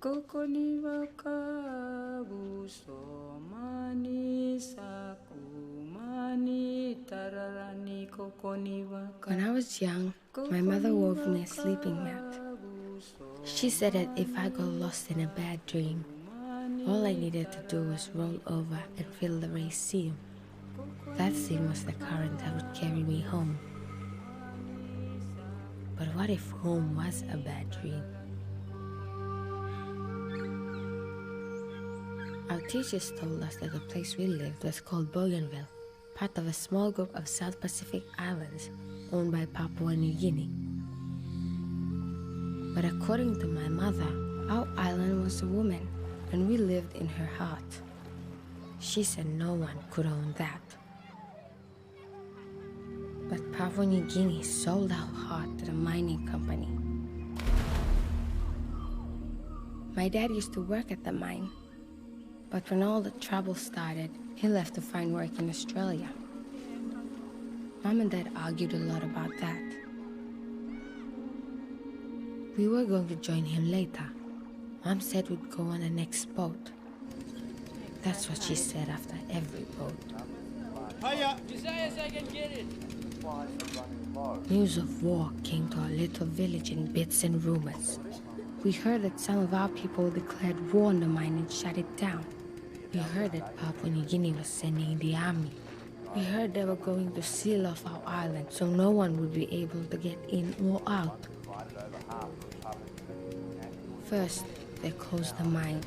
Kokoni waka buso mani sakumani tararani kokoni waka. When I was young, my mother wove me a sleeping mat. She said that if I got lost in a bad dream, all I needed to do was roll over and feel the raised seam. That seam was the current that would carry me home. But what if home was a bad dream? Our teachers told us that the place we lived was called Bougainville, part of a small group of South Pacific islands owned by Papua New Guinea. But according to my mother, our island was a woman, and we lived in her heart. She said no one could own that. But Papua New Guinea sold our heart to the mining company. My dad used to work at the mine, but when all the trouble started, he left to find work in Australia. Mom and Dad argued a lot about that. We were going to join him later. Mom said we'd go on the next boat. That's what she said after every boat. Hiya! Desires I can get it! News of war came to our little village in bits and rumors. We heard that some of our people declared war on the mine and shut it down. We heard that Papua New Guinea was sending in the army. We heard they were going to seal off our island so no one would be able to get in or out. First, they closed the mine.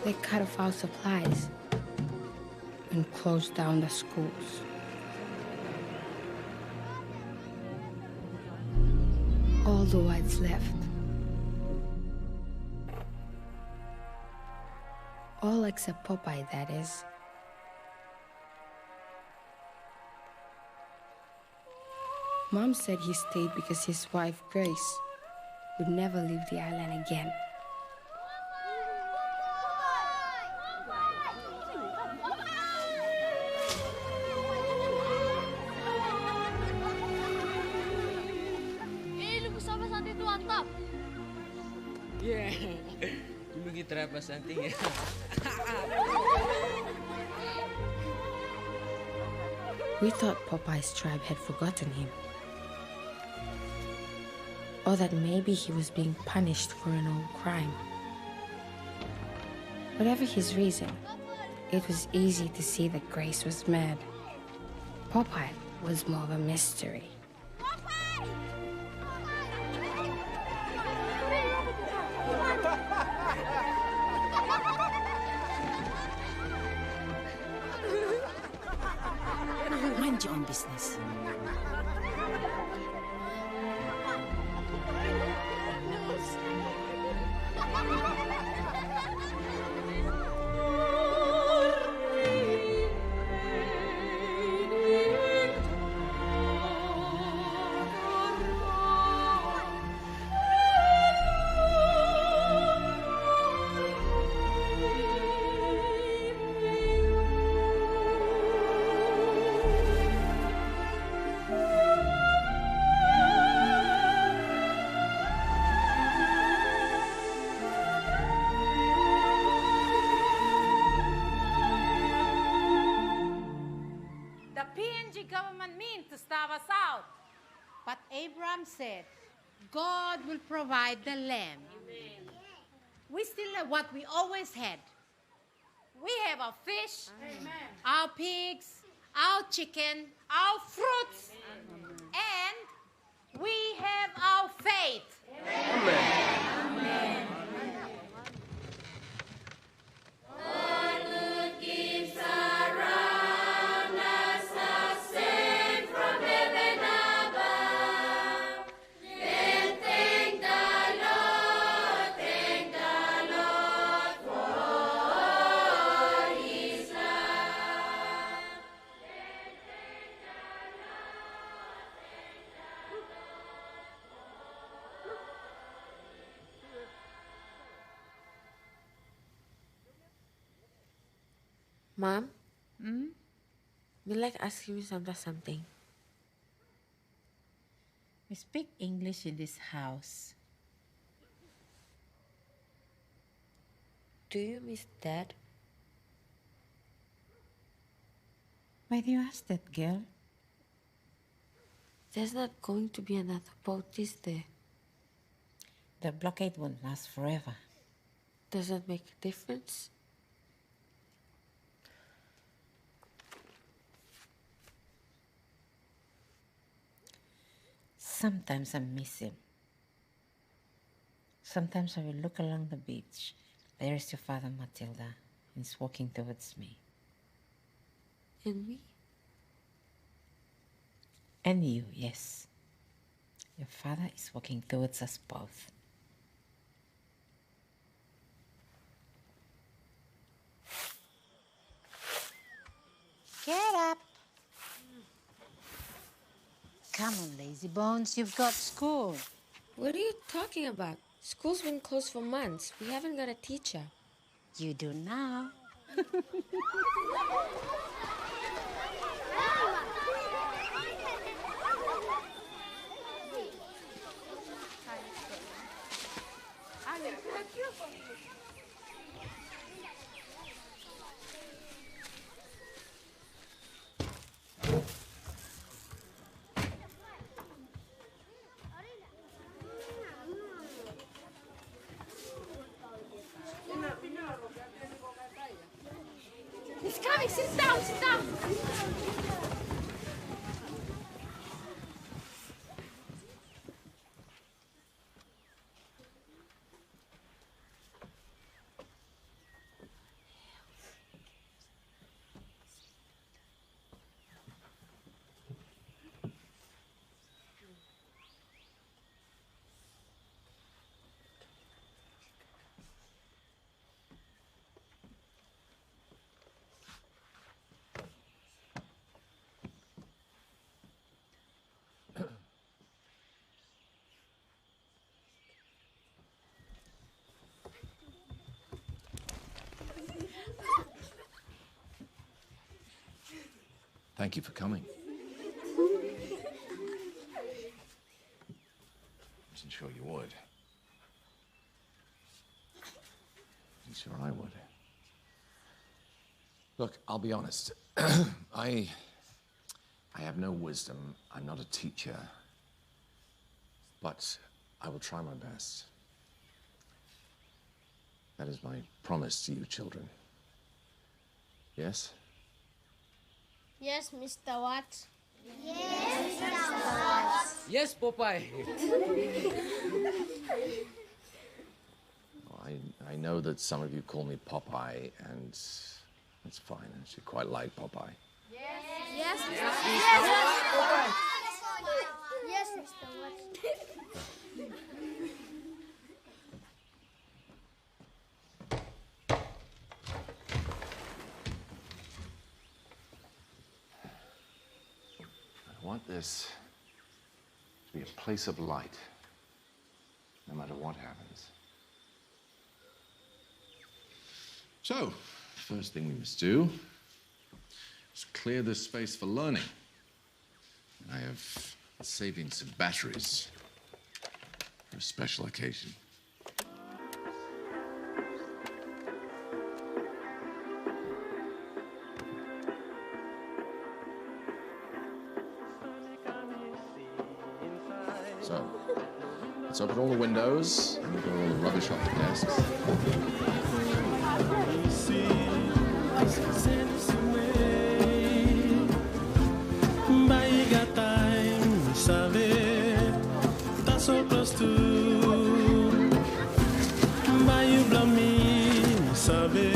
They cut off our supplies and closed down the schools. All the whites left. All except Popeye, that is. Mom said he stayed because his wife, Grace, would never leave the island again. Yeah, dulu kita rapas anting ya. We thought Popeye's tribe had forgotten him. Or that maybe he was being punished for an old crime. Whatever his reason, it was easy to see that Grace was mad. Popeye was more of a mystery. Mind your own business. But Abraham said, God will provide the lamb. Amen. We still have what we always had. We have our fish, Amen. our pigs, our chicken, our fruits, and we have our faith. Amen. Mom? Me like asking you something. We speak English in this house. Do you miss Dad? Why do you ask that, girl? There's not going to be another boat, is there? The blockade won't last forever. Does that make a difference? Sometimes I miss him. Sometimes I will look along the beach. There is your father, Matilda. He's walking towards me. And me? And you, yes. Your father is walking towards us both. Get up. Come on, lazy bones. You've got school. What are you talking about? School's been closed for months. We haven't got a teacher. You do now. He's coming. Sit down. Sit down. Thank you for coming. Wasn't sure you would. Wasn't sure I would. Look, I'll be honest. I have no wisdom. I'm not a teacher. But I will try my best. That is my promise to you children. Yes? Yes, Mr. Watts. Yes, Popeye. Well, I know that some of you call me Popeye, and that's fine. I actually quite like Popeye. Yes, Mr. Yes, Mr. Watts. I want this to be a place of light, no matter what happens. So, first thing we must do is clear this space for learning. I have saving some batteries for a special occasion. So, let's open all the windows and get all the rubbish off the desks. So close to by you blow me sabe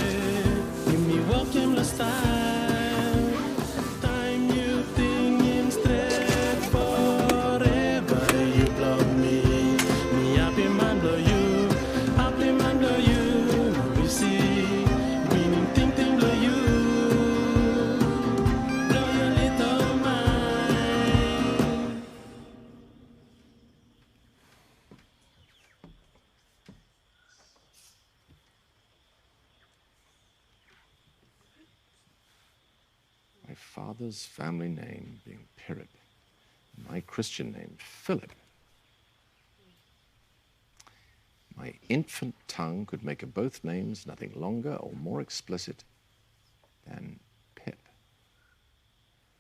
give me walking last time you thinking straight forever you blow me happy man blow you we see meaning think blow you blow your little mind. My father's family name being Pirip, my Christian name, Philip. My infant tongue could make of both names nothing longer or more explicit than Pip.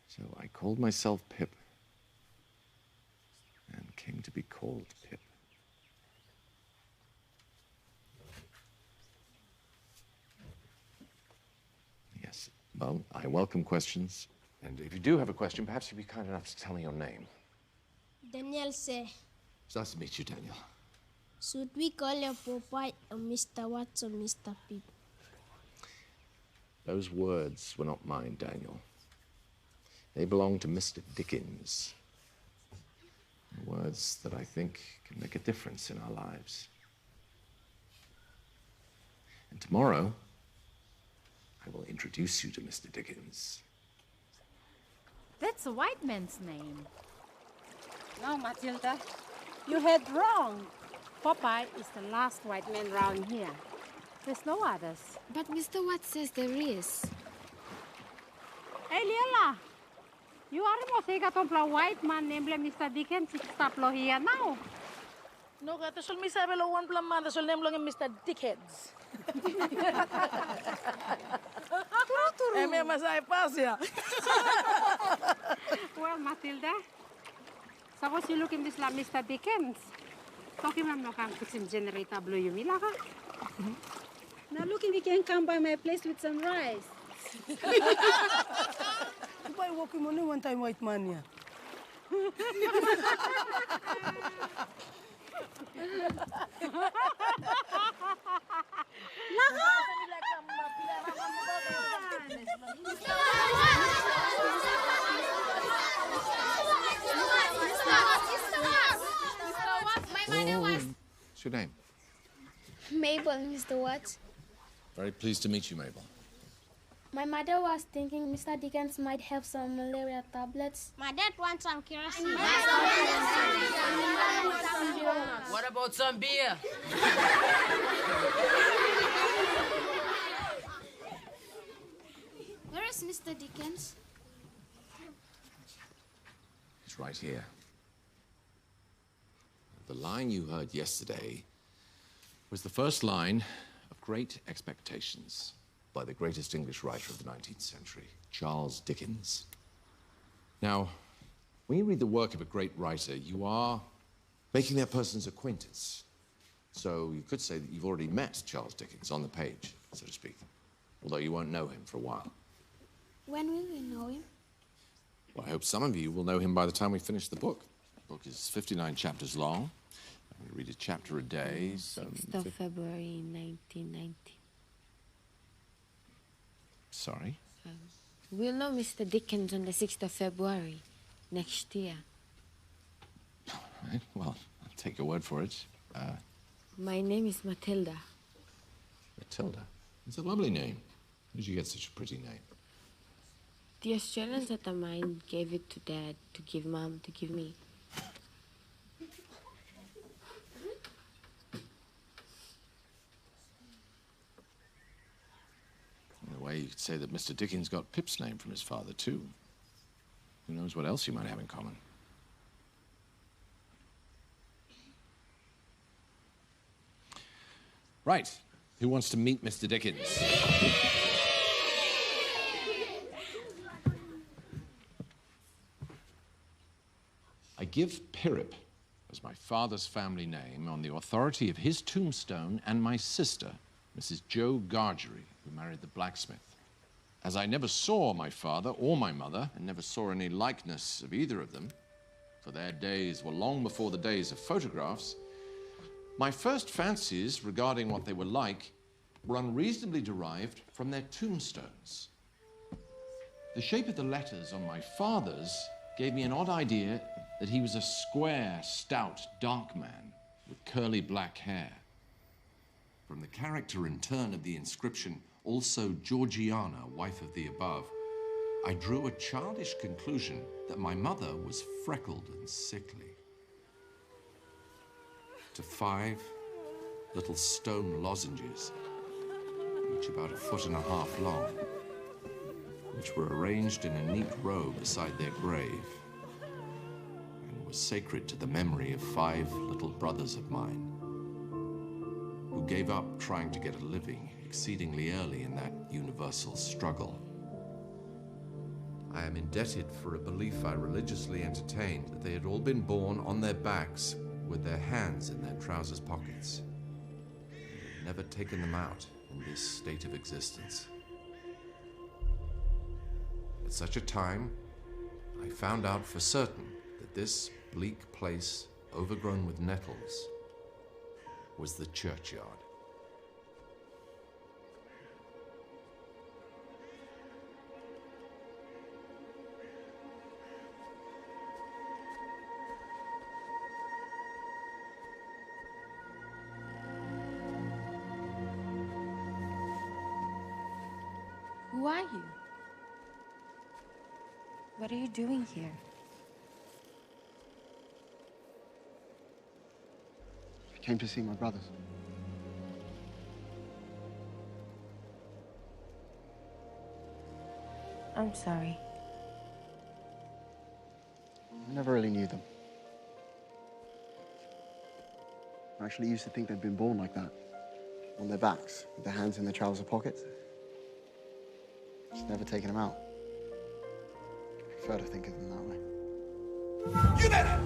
So I called myself Pip and came to be called Pip. Yes, well, I welcome questions. And if you do have a question, perhaps you'd be kind enough to tell me your name. Daniel say, It's nice to meet you, Daniel. should we call you Popeye or Mr. Watson, Mr. Pip? Those words were not mine, Daniel. They belong to Mr. Dickens. Words that I think can make a difference in our lives. And tomorrow, I will introduce you to Mr. Dickens. That's a white man's name. No, Matilda, you had wrong. Popeye is the last white man round here. There's no others. But Mr. Watts says there is. Hey, Liela, you are most a white man named Mr. Dickens. Stop here now. No, kata sul mi sabi lo one plan man, sul name lang Mr. Dickheads. May masay pas ya. Well, Matilda, suppose you look in this like Mr. Dickens. Talking about no can fix him generator blue you mila ka. Now look if you can come by my place with some rice. Why walking only one time white man ya? What's your name? Mabel, Mr. Watts. Very pleased to meet you, Mabel. My mother was thinking Mr. Dickens might have some malaria tablets. My dad wants some kerosene. What about some beer? Where is Mr. Dickens? It's right here. The line you heard yesterday was the first line of Great Expectations by the greatest English writer of the 19th century, Charles Dickens. Now, when you read the work of a great writer, you are making that person's acquaintance. So you could say that you've already met Charles Dickens on the page, so to speak, although you won't know him for a while. When will we know him? Well, I hope some of you will know him by the time we finish the book. The book is 59 chapters long. We read a chapter a day. 6th of February, 1990. Sorry? We'll know Mr. Dickens on the 6th of February next year. All right, well, I'll take your word for it. My name is Matilda. Matilda? It's a lovely name. How did you get such a pretty name? The Australians at the mine gave it to Dad to give Mom to give me. In a way, you could say that Mr. Dickens got Pip's name from his father, too. Who knows what else you might have in common? Right. Who wants to meet Mr. Dickens? I give Pirrip as my father's family name on the authority of his tombstone and my sister, Mrs. Jo Gargery, who married the blacksmith. As I never saw my father or my mother, and never saw any likeness of either of them, for their days were long before the days of photographs, my first fancies regarding what they were like were unreasonably derived from their tombstones. The shape of the letters on my father's gave me an odd idea that he was a square, stout, dark man with curly black hair. From the character and turn of the inscription, also Georgiana, wife of the above, I drew a childish conclusion that my mother was freckled and sickly. To 5 little stone lozenges, each about 1.5 feet long, which were arranged in a neat row beside their grave, and were sacred to the memory of 5 little brothers of mine. gave up trying to get a living exceedingly early in that universal struggle. I am indebted for a belief I religiously entertained that they had all been born on their backs with their hands in their trousers pockets. They had never taken them out in this state of existence. At such a time, I found out for certain that this bleak place, overgrown with nettles, was the churchyard. Who are you? What are you doing here? I came to see my brothers. I'm sorry. I never really knew them. I actually used to think they'd been born like that, on their backs, with their hands in their trouser pockets. Just never taken them out. I prefer to think of them that way. You there!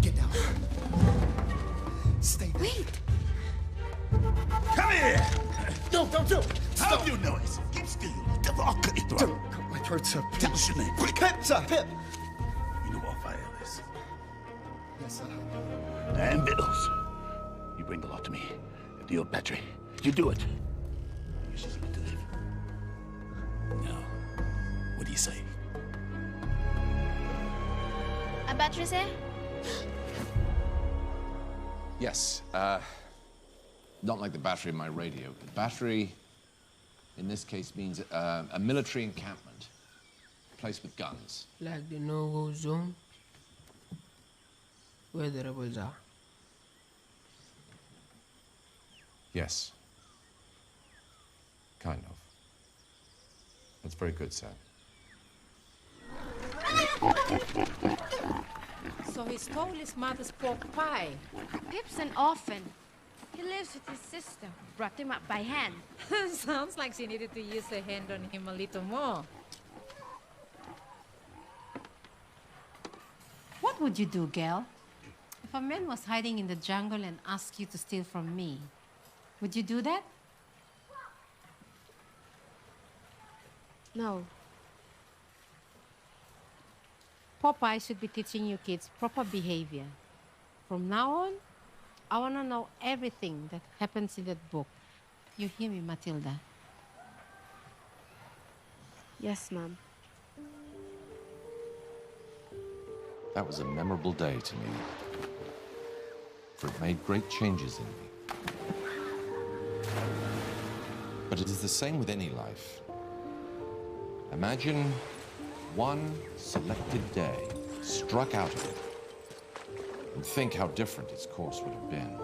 Get down. Stay there. Wait! Come here! No, don't do it! Stop your noise! Keep still. I'll cut your throat. Don't cut my throat, sir. Tell us your name. Quick! Pip, sir, Pip! You know what fire is? Yes, sir. And victuals. You bring a lot to me. At the old battery. You do it. She's going to live. Now, what do you say? A battery, sir? Yes, not like the battery in my radio. The battery, in this case, means a military encampment, a place with guns. Like the no-go zone, where the rebels are. Yes. Kind of. That's very good, sir. So he stole his mother's pork pie. Pip's an orphan. He lives with his sister. Brought him up by hand. Sounds like she needed to use her hand on him a little more. What would you do, girl? If a man was hiding in the jungle and asked you to steal from me, would you do that? No. Popeye should be teaching you kids proper behavior. From now on, I want to know everything that happens in that book. You hear me, Matilda? Yes, Mom. That was a memorable day to me, for it made great changes in me. But it is the same with any life. Imagine one selected day struck out of it, and think how different its course would have been.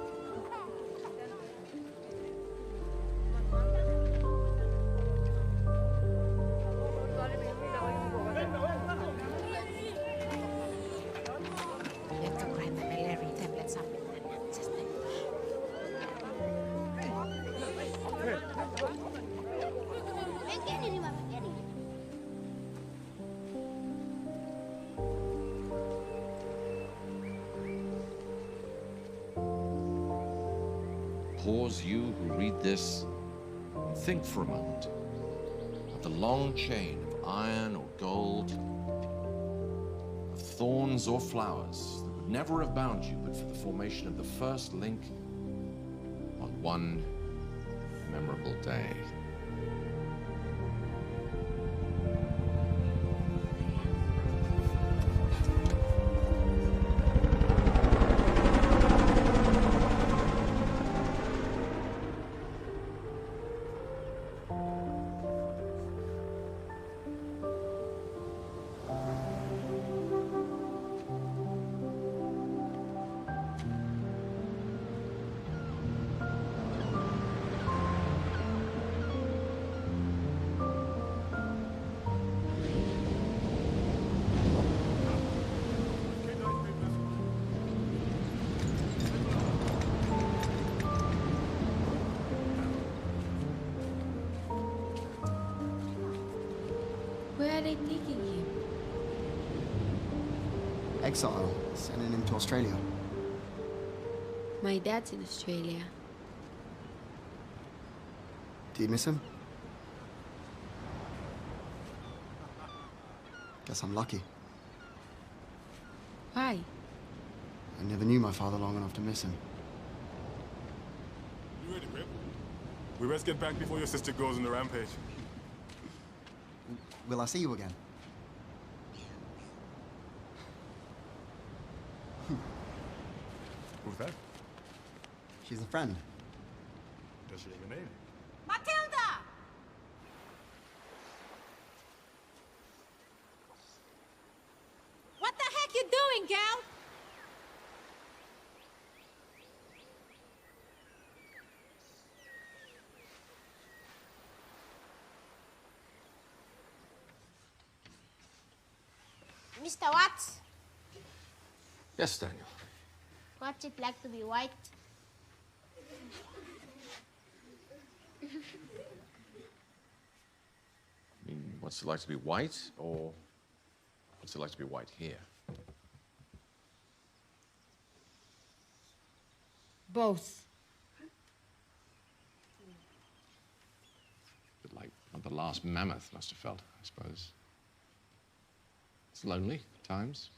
Pause, you who read this, and think for a moment of the long chain of iron or gold, of thorns or flowers that would never have bound you but for the formation of the first link on one memorable day. are they taking him? Exile, sending him to Australia. My dad's in Australia. Do you miss him? Guess I'm lucky. Why? I never knew my father long enough to miss him. You ready, Pip? We best get back before your sister goes on the rampage. Will I see you again? Who's that? She's a friend. Does she have a name? Matilda! What the heck you doing, gal? Mr. Watts, Yes, Daniel. what's it like to be white? I mean, what's it like to be white, or what's it like to be white here? Both. But like what the last mammoth must have felt, I suppose. It's lonely at times.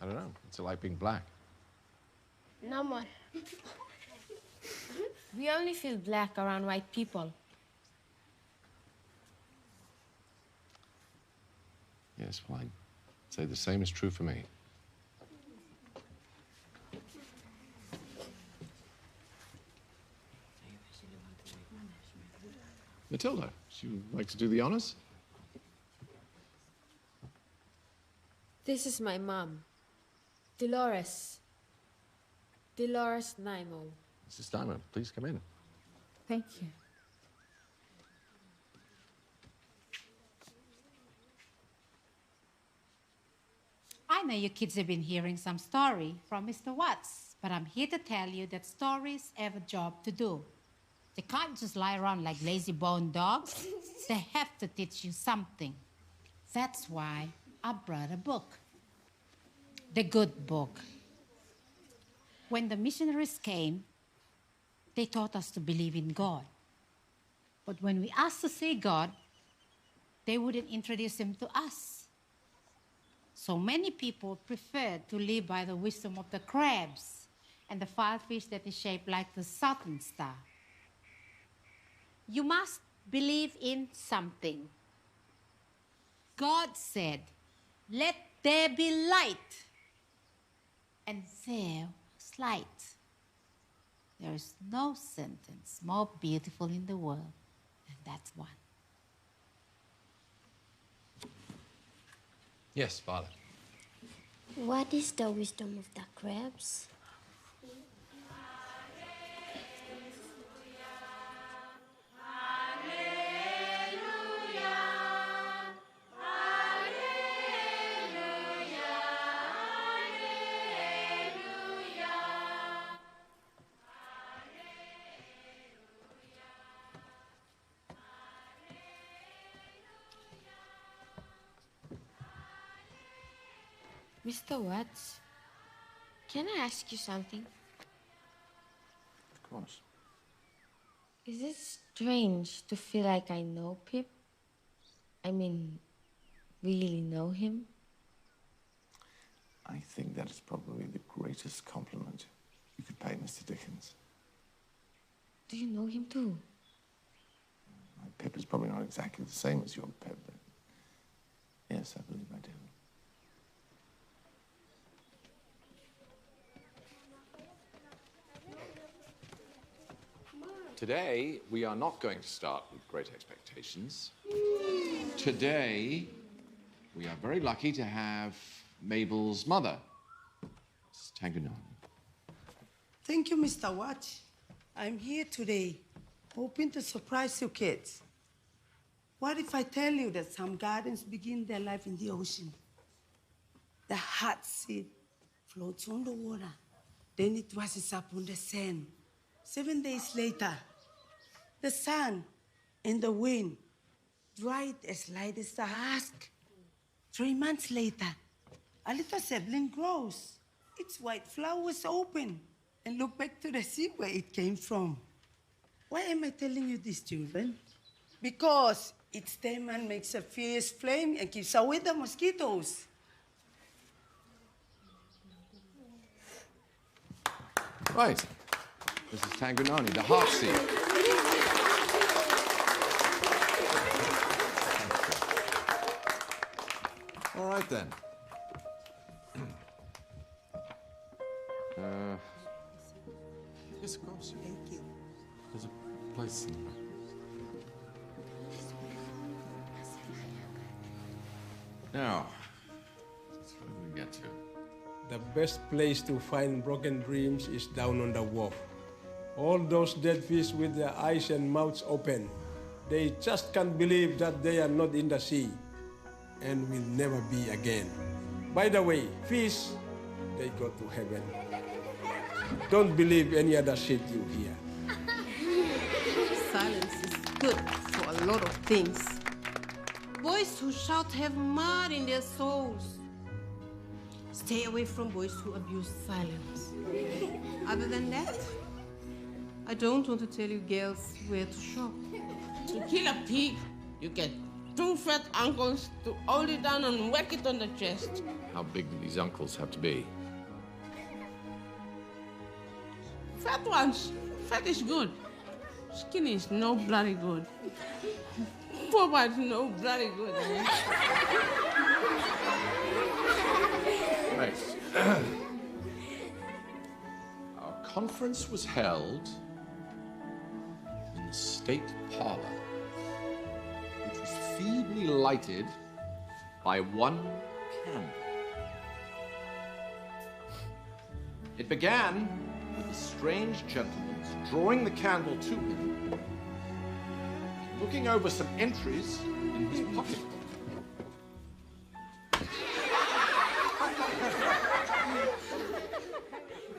I don't know. What's it like being black? No more. We only feel black around white people. Yes, well, I'd say the same is true for me. Matilda, would you like to do the honors? This is my mom, Dolores. Dolores Nimo. Mrs. Diamond, please come in. Thank you. I know you kids have been hearing some story from Mr. Watts, but I'm here to tell you that stories have a job to do. They can't just lie around like lazy bone dogs. They have to teach you something. That's why I brought a book. The good book. When the missionaries came, they taught us to believe in God. But when we asked to see God, they wouldn't introduce him to us. So many people preferred to live by the wisdom of the crabs and the firefish that is shaped like the Southern Star. You must believe in something. God said, "Let there be light." And there was light. There is no sentence more beautiful in the world than that one. Yes, Father. What is the wisdom of the crabs? Mr. Watts, can I ask you something? Of course. Is it strange to feel like I know Pip? I mean, really know him? I think that is probably the greatest compliment you could pay Mr. Dickens. Do you know him too? My Pip is probably not exactly the same as your Pip, but yes, I believe I do. Today, we are not going to start with Great Expectations. Today, we are very lucky to have Mabel's mother, Mrs. Tangunan. Thank you, Mr. Watts. I'm here today, hoping to surprise you kids. What if I tell you that some gardens begin their life in the ocean? The hot seed floats on the water, then it rises up on the sand. 7 days later, the sun and the wind dried as light as the husk. 3 months later, a little sapling grows. Its white flowers open and look back to the sea where it came from. Why am I telling you this, children? Because its stamen makes a fierce flame and keeps away the mosquitoes. Right. This is Tangunani, the heart seed. All right, then. Yes, of course. Thank you. There's a place in... Now, where do we get to? The best place to find broken dreams is down on the wharf. All those dead fish with their eyes and mouths open. They just can't believe that they are not in the sea and will never be again. By the way, fish, they go to heaven. Don't believe any other shit you hear. Silence is good for a lot of things. Boys who shout have mud in their souls. Stay away from boys who abuse silence. Other than that, I don't want to tell you girls where to shop. To kill a pig, you get 2 fat uncles to hold it down and whack it on the chest. How big do these uncles have to be? Fat ones. Fat is good. Skinny is no bloody good. Poor is no bloody good. Right. Our conference was held in the state parlor, which was feebly lighted by one candle. It began with a strange gentleman drawing the candle to him, looking over some entries in his pocket.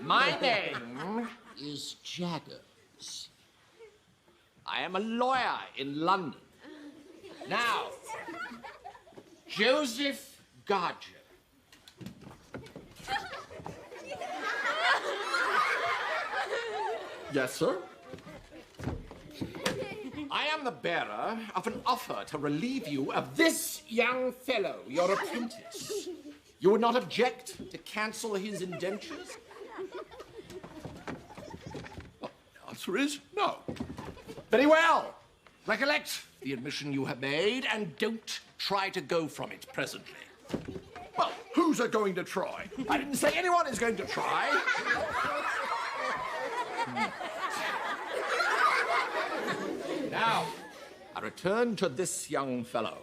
My name is Jaggers. I am a lawyer in London. Now, Joseph Garger. Yes, sir? I am the bearer of an offer to relieve you of this young fellow, your apprentice. You would not object to cancel his indentures? Well, the answer is no. Very well. Recollect the admission you have made and don't try to go from it presently. Well, who's going to try? I didn't say anyone is going to try. Now, I return to this young fellow.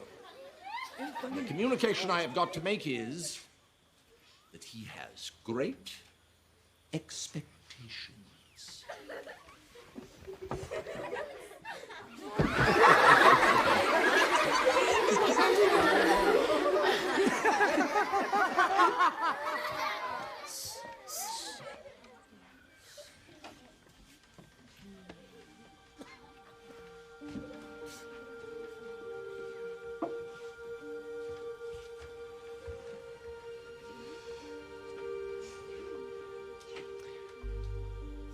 And the communication I have got to make is that he has great expectations.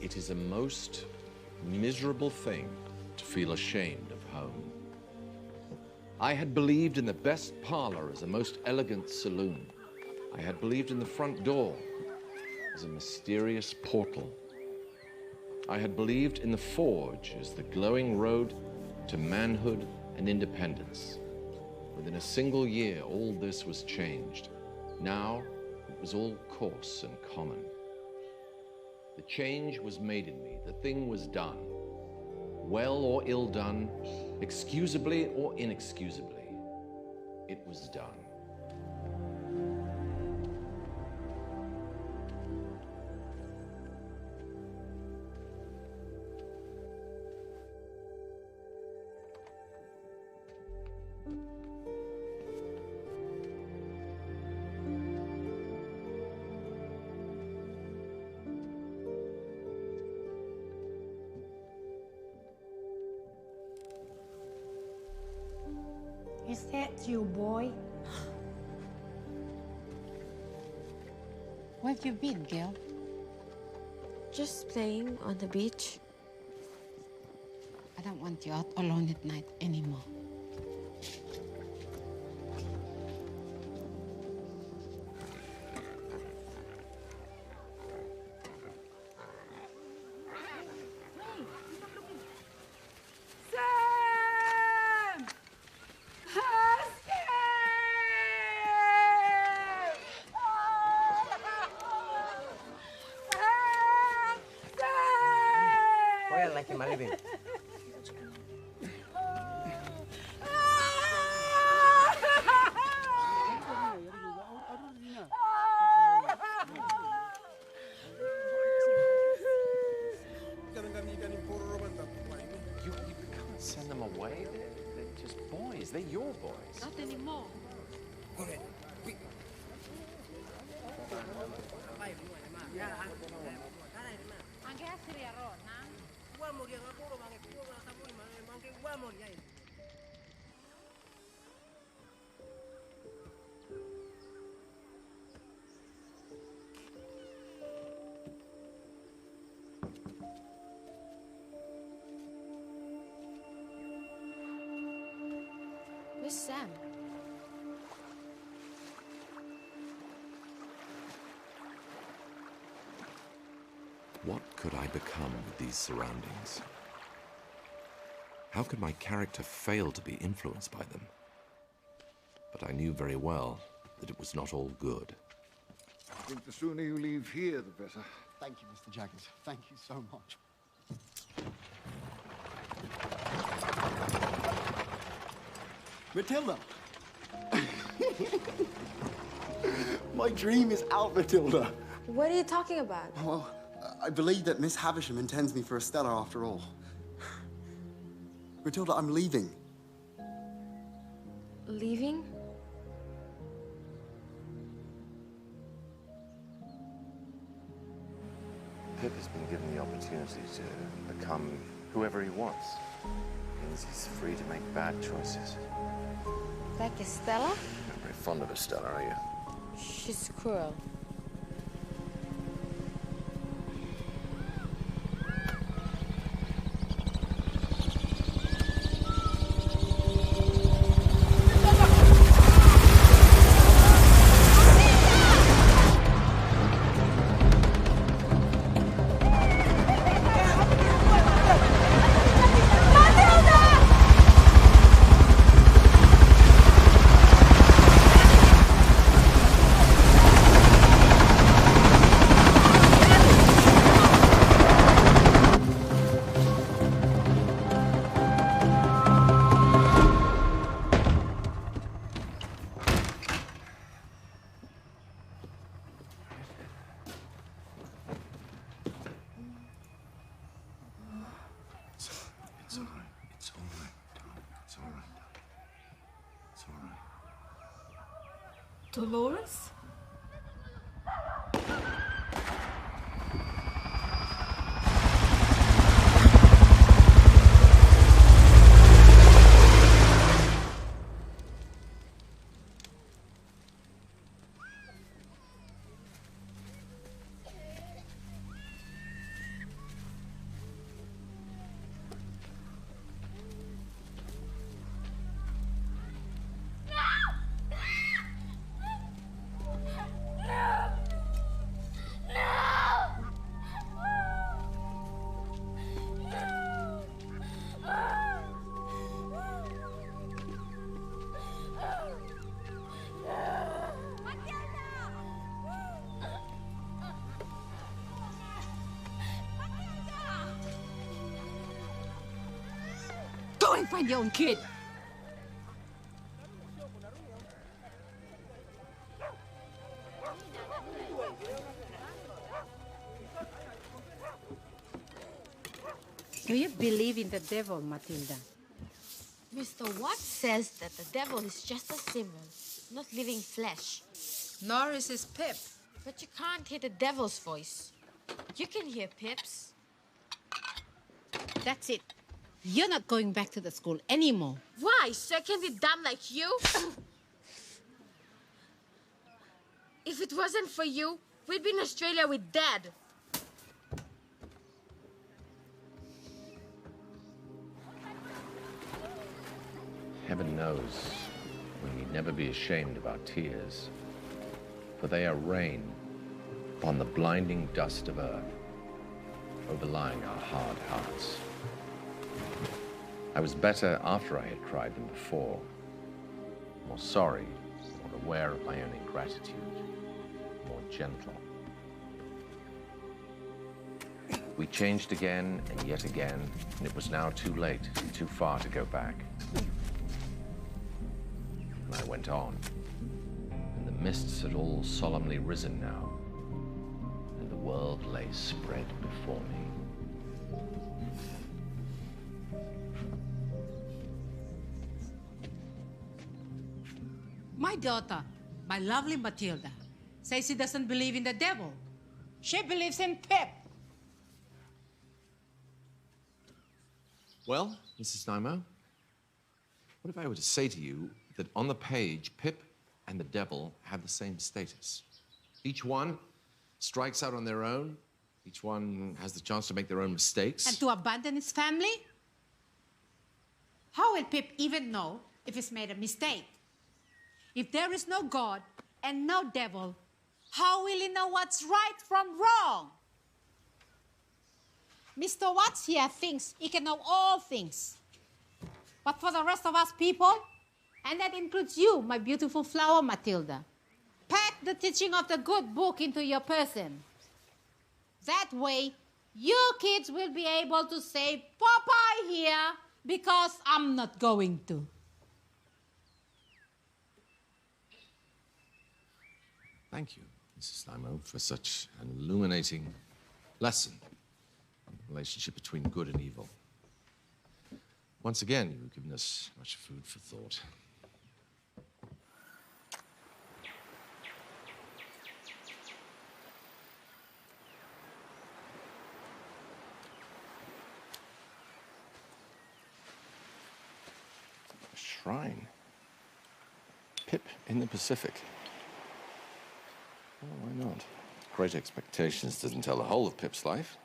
It is a most miserable thing to feel ashamed of home. I had believed in the best parlor as a most elegant saloon. I had believed in the front door as a mysterious portal. I had believed in the forge as the glowing road to manhood and independence. Within a single year, all this was changed. Now, it was all coarse and common. The change was made in me. The thing was done. Well or ill done, excusably or inexcusably, it was done. Is that you, boy? Where have you been, girl? Just playing on the beach. I don't want you out alone at night anymore. You can't send them away. They're just boys. They're your boys. Not anymore. Where's Sam? What could I become with these surroundings? How could my character fail to be influenced by them? But I knew very well that it was not all good. I think the sooner you leave here, the better. Thank you, Mr. Jaggers. Thank you so much. Matilda! My dream is out, Matilda. What are you talking about? Well, I believe that Miss Havisham intends me for a Stella after all. Matilda, I'm leaving. Leaving? Pip has been given the opportunity to become whoever he wants. It means he's free to make bad choices. Like Estella? You're not very fond of Estella, are you? She's cruel. Dolores? Go and find your own kid. Do you believe in the devil, Matilda? Mr. Watts says that the devil is just a symbol, not living flesh. Nor is his Pip. But you can't hear the devil's voice. You can hear Pip's. That's it. You're not going back to the school anymore. Why? So I can be dumb like you? If it wasn't for you, we'd be in Australia with Dad. Heaven knows we need never be ashamed of our tears, for they are rain upon the blinding dust of earth, overlying our hard hearts. I was better after I had cried than before, more sorry, more aware of my own ingratitude, more gentle. We changed again and yet again, and it was now too late, too far to go back. And I went on, and the mists had all solemnly risen now, and the world lay spread before me. My daughter, my lovely Matilda, says she doesn't believe in the devil. She believes in Pip. Well, Mrs. Nymo, what if I were to say to you that on the page, Pip and the devil have the same status? Each one strikes out on their own. Each one has the chance to make their own mistakes. And to abandon his family? How will Pip even know if he's made a mistake? If there is no God and no devil, how will he know what's right from wrong? Mr. Watts here thinks he can know all things. But for the rest of us people, and that includes you, my beautiful flower, Matilda, pack the teaching of the good book into your person. That way, you kids will be able to say, Popeye here, because I'm not going to. Thank you, Mrs. Nymo, for such an illuminating lesson on the relationship between good and evil. Once again, you've given us much food for thought. A shrine. Pip in the Pacific. Well, why not? Great Expectations doesn't tell the whole of Pip's life.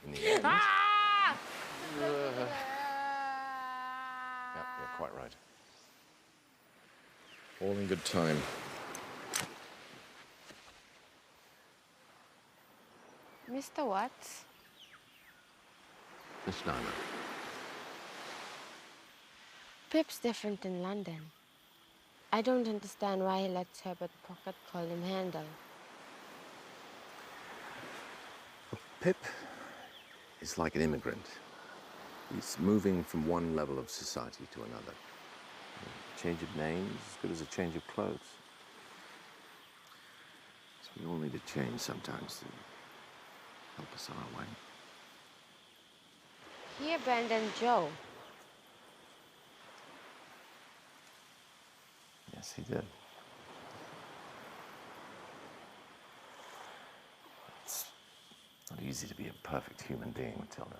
In the end... Ah! Yeah, you're quite right. All in good time. Mr. Watts? Miss Nymo. Pip's different in London. I don't understand why he lets Herbert Pocket call him Handel. Pip is like an immigrant. He's moving from one level of society to another. A change of name is as good as a change of clothes. So we all need a change sometimes to help us on our way. He abandoned Joe. Yes, he did. It's not easy to be a perfect human being, Matilda.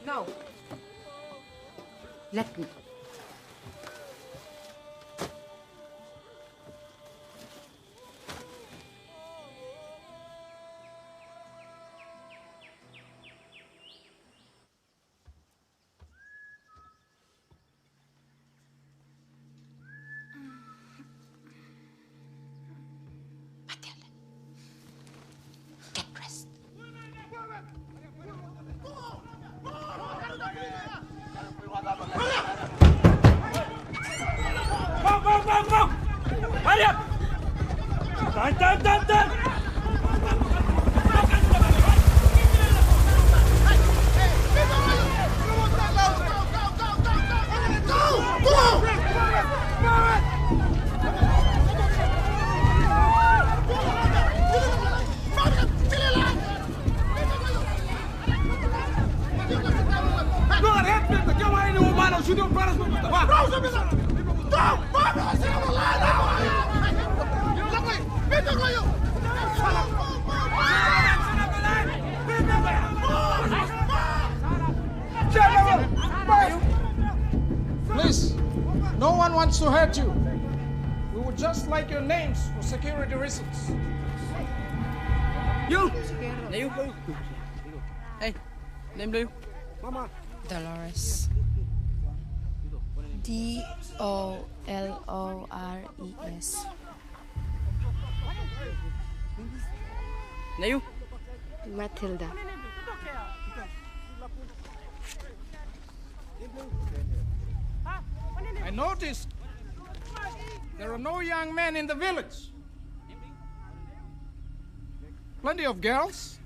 No. Let me. Matilda, get dressed. Go! Hurry up! Turn! Go! No one wants to hurt you. We would just like your names for security reasons. You! Hey, name you? Mama. Dolores. Dolores. Now you? Matilda. I noticed there are no young men in the village. Plenty of girls,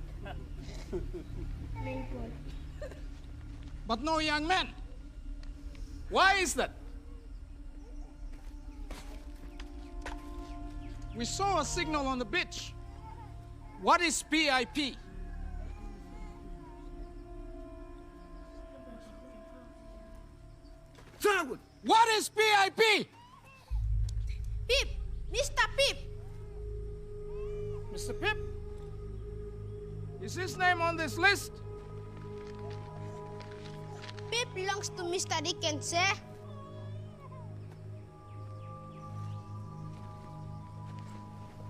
but no young men. Why is that? We saw a signal on the beach. What is PIP? What is PIP? Pip! Mr. Pip! Mr. Pip? Is his name on this list? Pip belongs to Mr. Dickens, sir.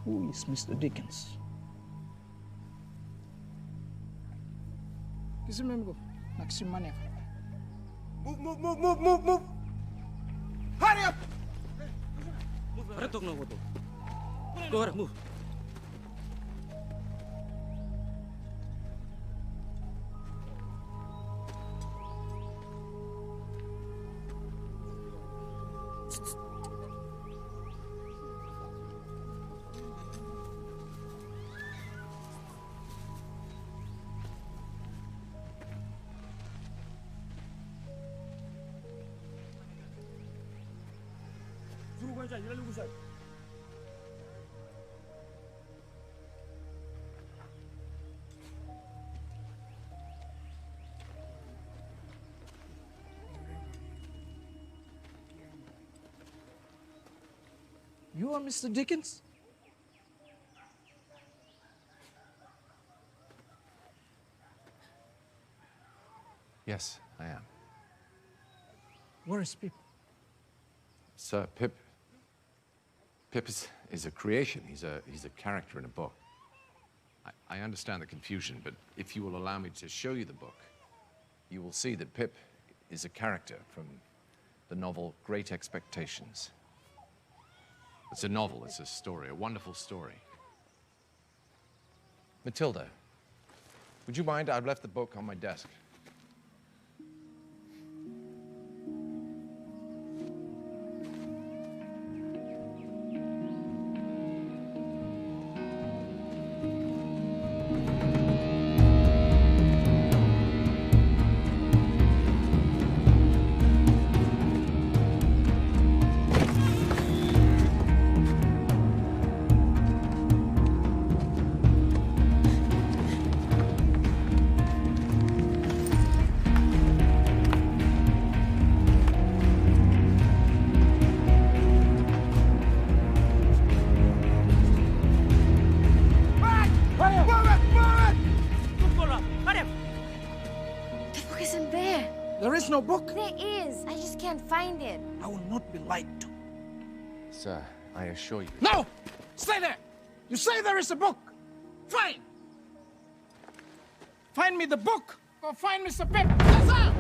Who is Mr. Dickens? Kisi memko, naksimania. Move! Hurry up! Go ahead, move. You are Mr. Dickens? Yes, I am. Where is Pip? Sir, Pip is a creation. He's a character in a book. I understand the confusion, but if you will allow me to show you the book, you will see that Pip is a character from the novel Great Expectations. It's a novel, it's a story, a wonderful story. Matilda, would you mind? I've left the book on my desk. There is no book. There is. I just can't find it. I will not be lied to. Sir, I assure you. No! Stay there! You say there is a book. Fine. Find me the book or find Mr. Pip. Yes, sir!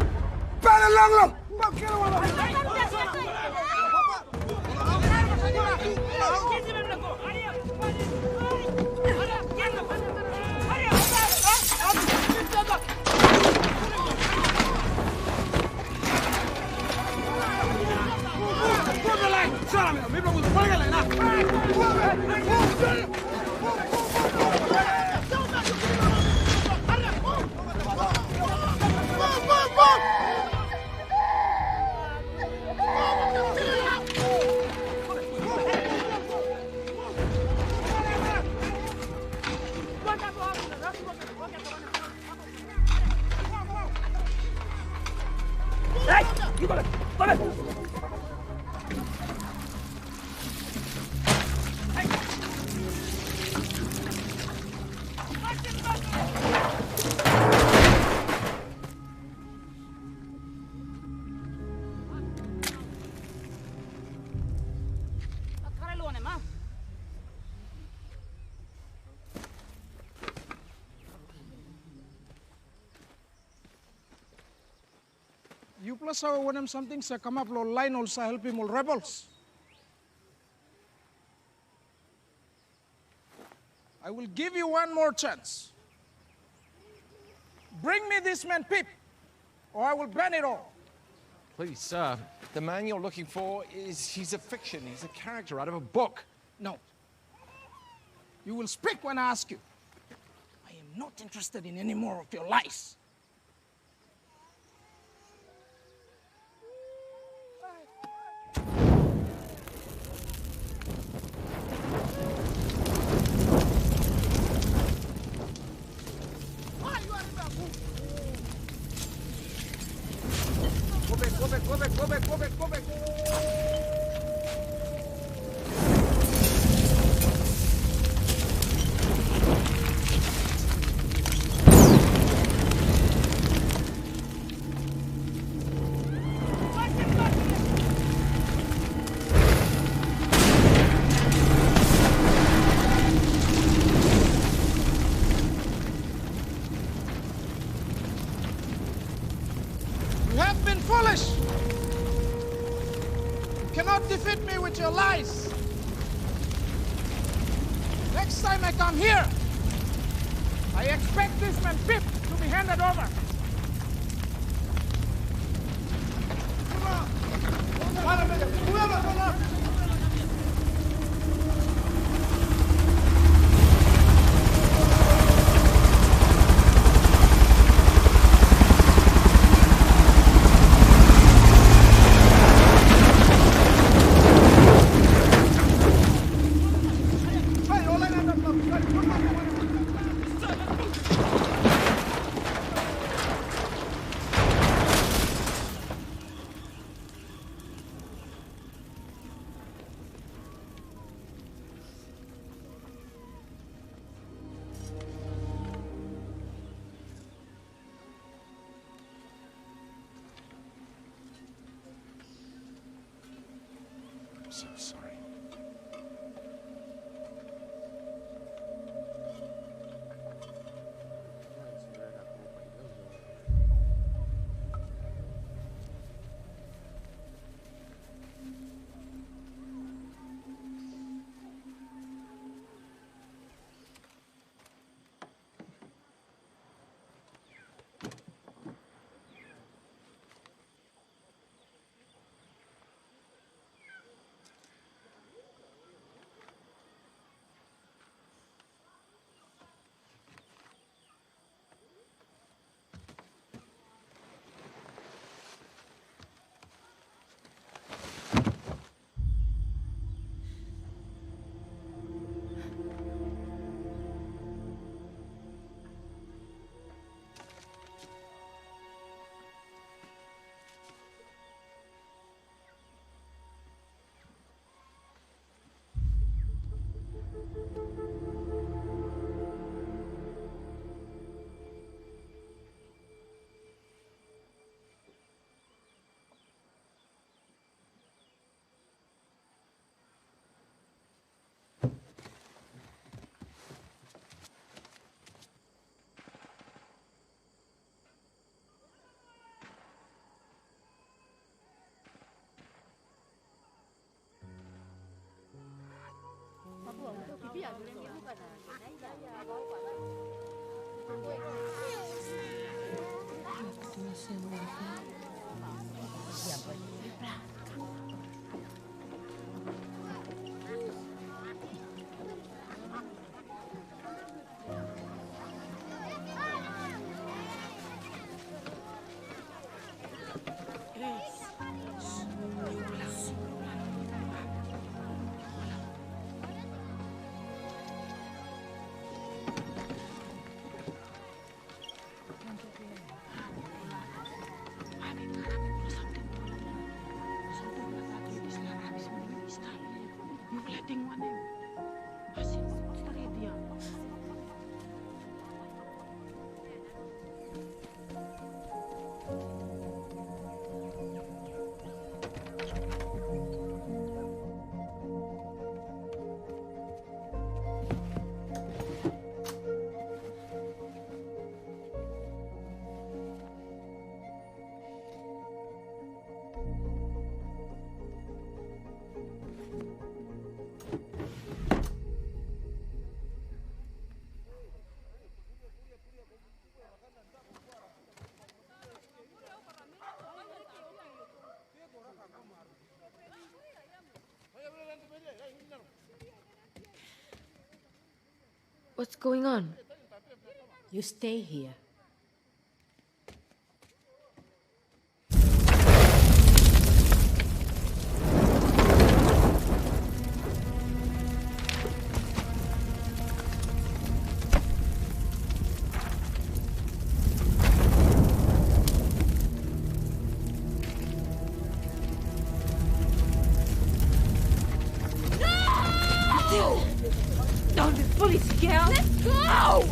You plus sa wanem something sa come up lo line also help him all rebels. I will give you one more chance. Bring me this man Pip, or I will ban it all. Please, sir, the man you're looking for he's a fiction. He's a character out of a book. No. You will speak when I ask you. I am not interested in any more of your lies. Go back. You have been foolish. You cannot defeat me with your lies. Next time I come here, I expect this man Pip to be handed over. I'm so sorry. What's going on? You stay here. Don't be fully scared. Let's go!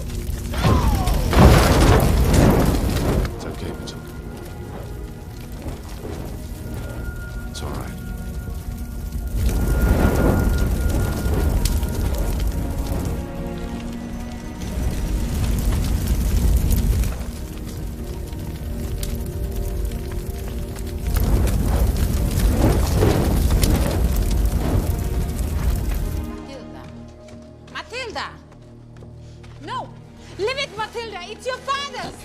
It's okay, Matilda. It's all right. Matilda! No! Leave it, Matilda! It's your father's!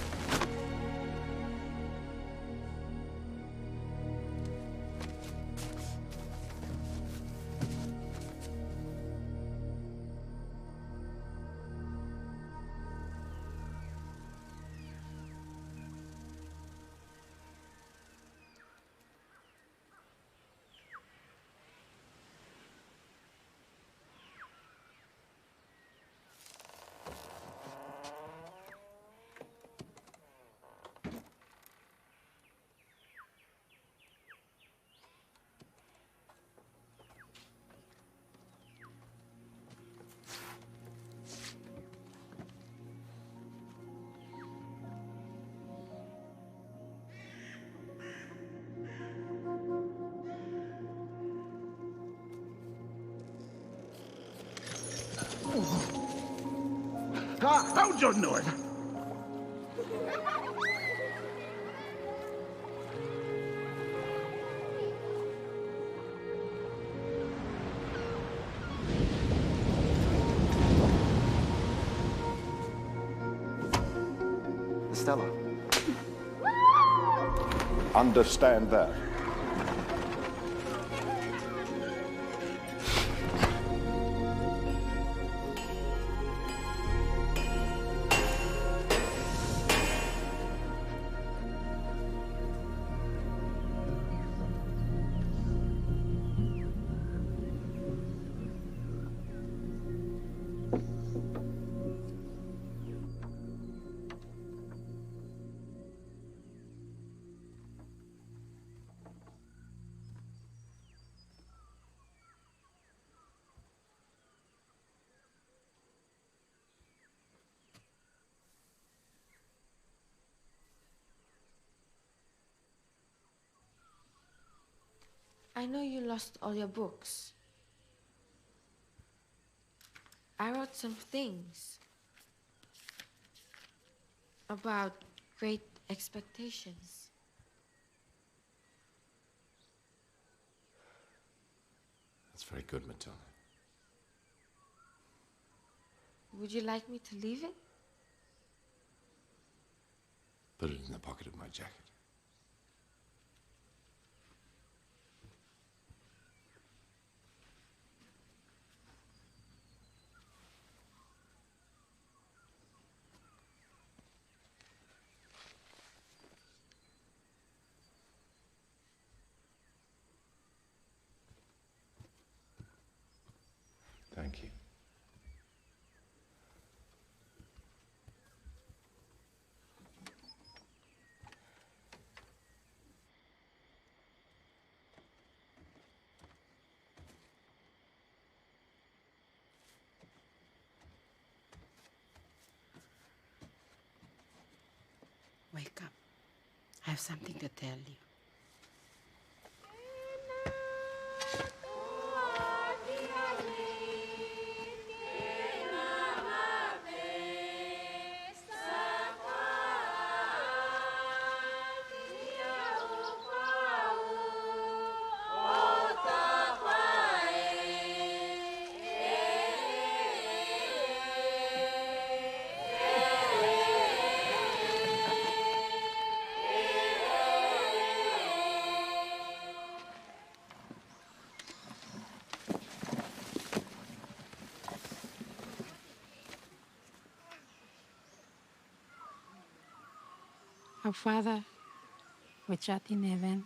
Hold your noise! Stella. Understand that. I know you lost all your books. I wrote some things about Great Expectations. That's very good, Matilda. Would you like me to leave it? Put it in the pocket of my jacket. Thank you. Wake up. I have something to tell you. Our Father, which art in heaven,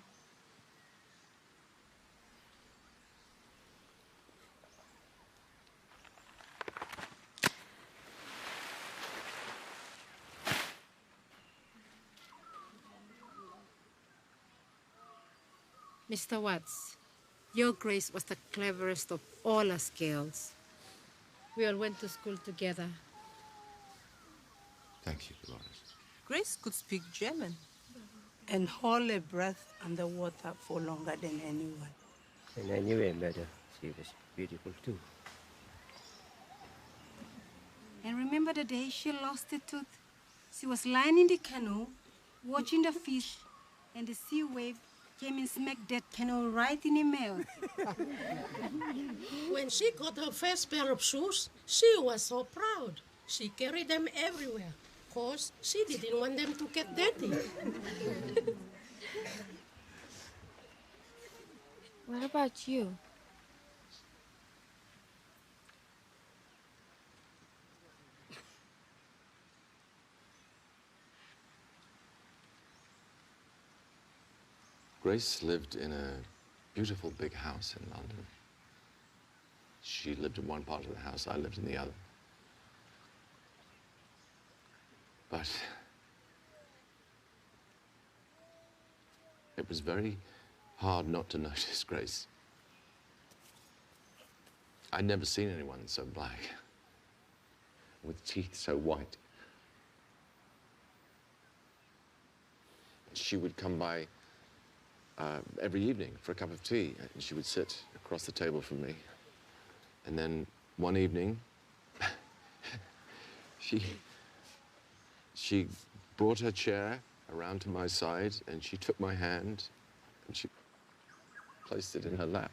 Mr. Watts, your Grace was the cleverest of all us girls. We all went to school together. Thank you, Dolores. Grace could speak German and hold a breath underwater for longer than anyone. And I knew her better. She was beautiful too. And remember the day she lost a tooth? She was lying in the canoe, watching the fish, and the sea wave came and smacked that canoe right in the mouth. When she got her first pair of shoes, she was so proud. She carried them everywhere, because she didn't want them to get dirty. What about you? Grace lived in a beautiful big house in London. She lived in one part of the house, I lived in the other. But it was very hard not to notice Grace. I'd never seen anyone so black, with teeth so white. She would come by every evening for a cup of tea, and she would sit across the table from me. And then one evening, she brought her chair around to my side, and she took my hand, and she placed it in her lap.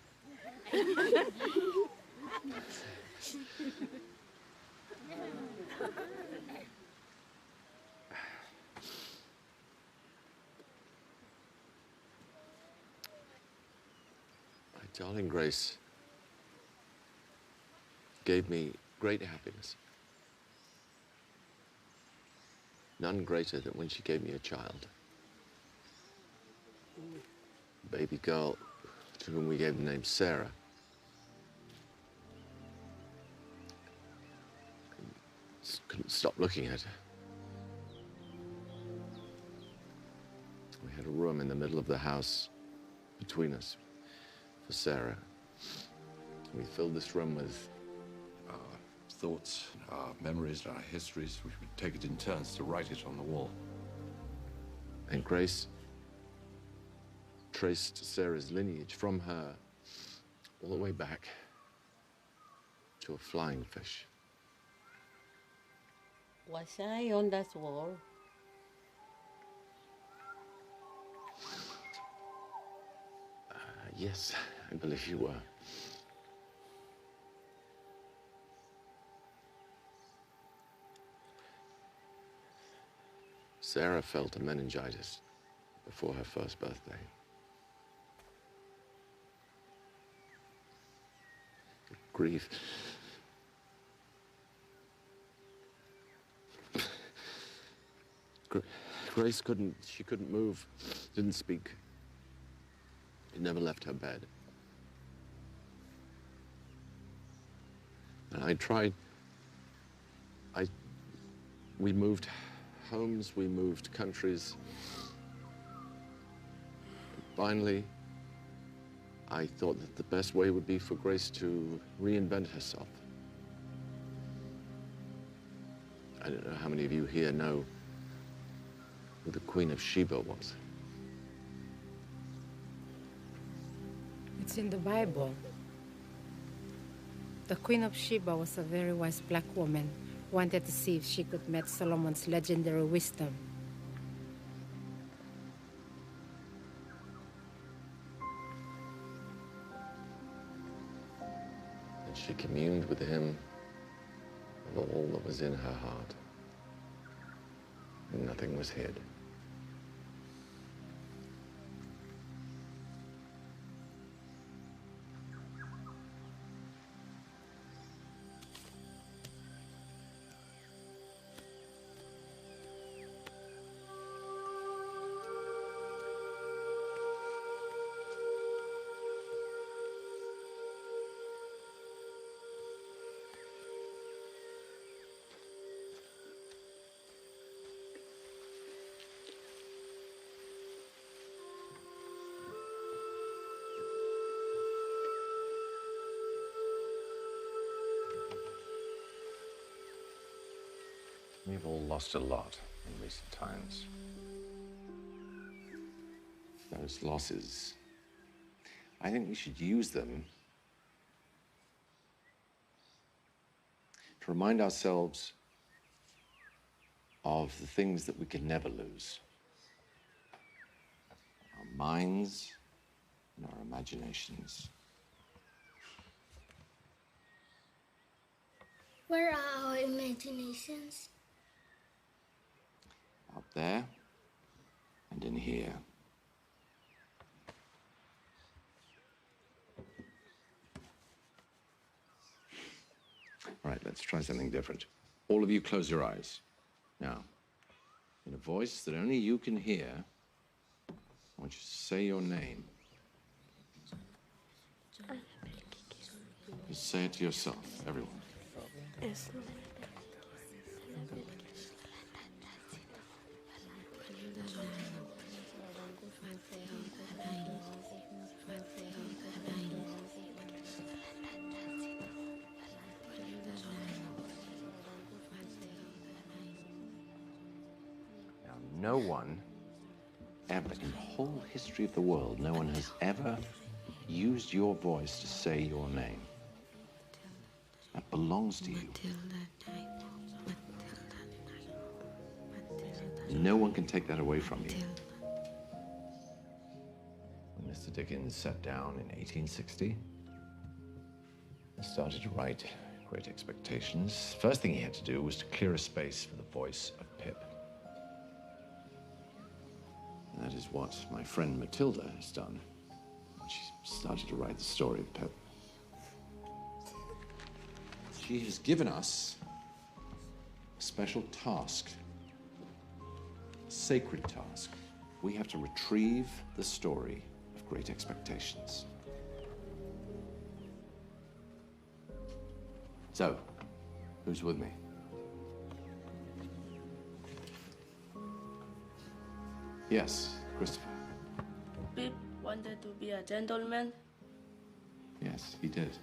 My darling Grace gave me great happiness. None greater than when she gave me a child. A baby girl to whom we gave the name Sarah. Just couldn't stop looking at her. We had a room in the middle of the house between us for Sarah. We filled this room with our thoughts, our memories, our histories. We would take it in turns to write it on the wall. And Grace traced Sarah's lineage from her all the way back to a flying fish. Was I on that wall? Yes, I believe you were. Sarah felt a meningitis before her first birthday. Grief. Grace couldn't move, didn't speak. It never left her bed. And I tried. We moved homes, we moved countries. Finally, I thought that the best way would be for Grace to reinvent herself. I don't know how many of you here know who the Queen of Sheba was. It's in the Bible. The Queen of Sheba was a very wise black woman, wanted to see if she could match Solomon's legendary wisdom. And she communed with him of all that was in her heart. And nothing was hid. We've all lost a lot in recent times. Those losses, I think we should use them to remind ourselves of the things that we can never lose. Our minds and our imaginations. Where are our imaginations? Out there and in here. All right, let's try something different. All of you close your eyes. Now, in a voice that only you can hear, I want you to say your name. Just say it to yourself, everyone. No one ever, in the whole history of the world, no one has ever used your voice to say your name. That belongs to you. No one can take that away from you. When Mr. Dickens sat down in 1860 and started to write Great Expectations, first thing he had to do was to clear a space for the voice of Pip. That is what my friend Matilda has done when she started to write the story of Pip. She has given us a special task, a sacred task. We have to retrieve the story of Great Expectations. So, who's with me? Yes, Christopher. Pip wanted to be a gentleman. Yes, he did.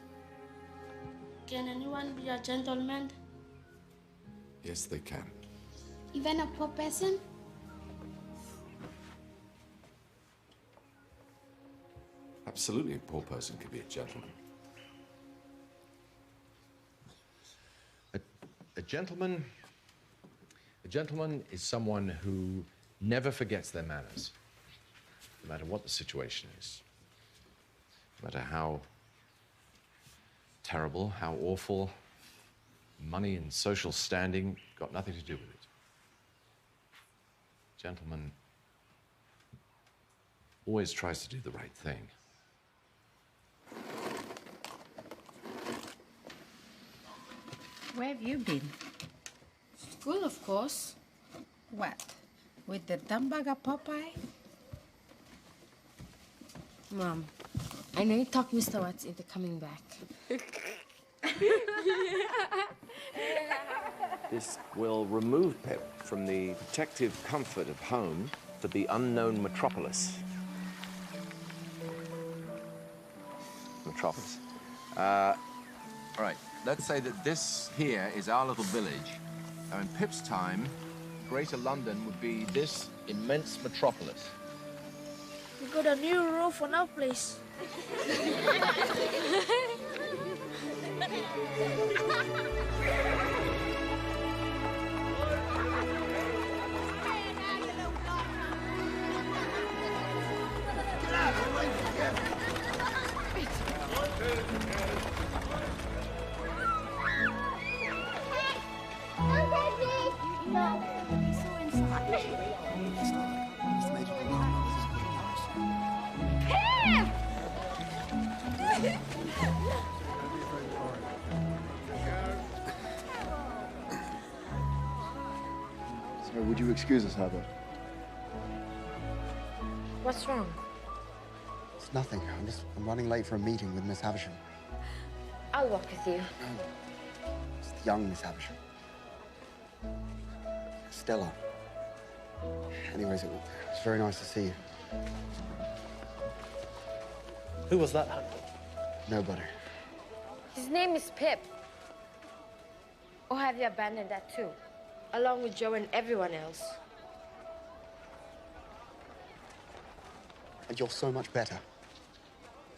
Can anyone be a gentleman? Yes, they can. Even a poor person? Absolutely, a poor person could be a gentleman. A gentleman is someone who never forgets their manners, no matter what the situation is, no matter how terrible, how awful. Money and social standing got nothing to do with it. Gentleman always tries to do the right thing. Where have you been? School, of course. What? With the dumbaga Popeye? Mom, I know you talked Mr. Watts into coming back. This will remove Pip from the protective comfort of home to the unknown metropolis. Metropolis. All right, let's say that this here is our little village. Now, in Pip's time, Greater London would be this immense metropolis. We got a new roof on our place. So, would you excuse us, Herbert? What's wrong? It's nothing. I'm running late for a meeting with Miss Havisham. I'll walk with you. It's the young Miss Havisham. Stella. Anyways, it was very nice to see you. Who was that? Nobody. His name is Pip. Or have you abandoned that too? along with Joe and everyone else. And you're so much better.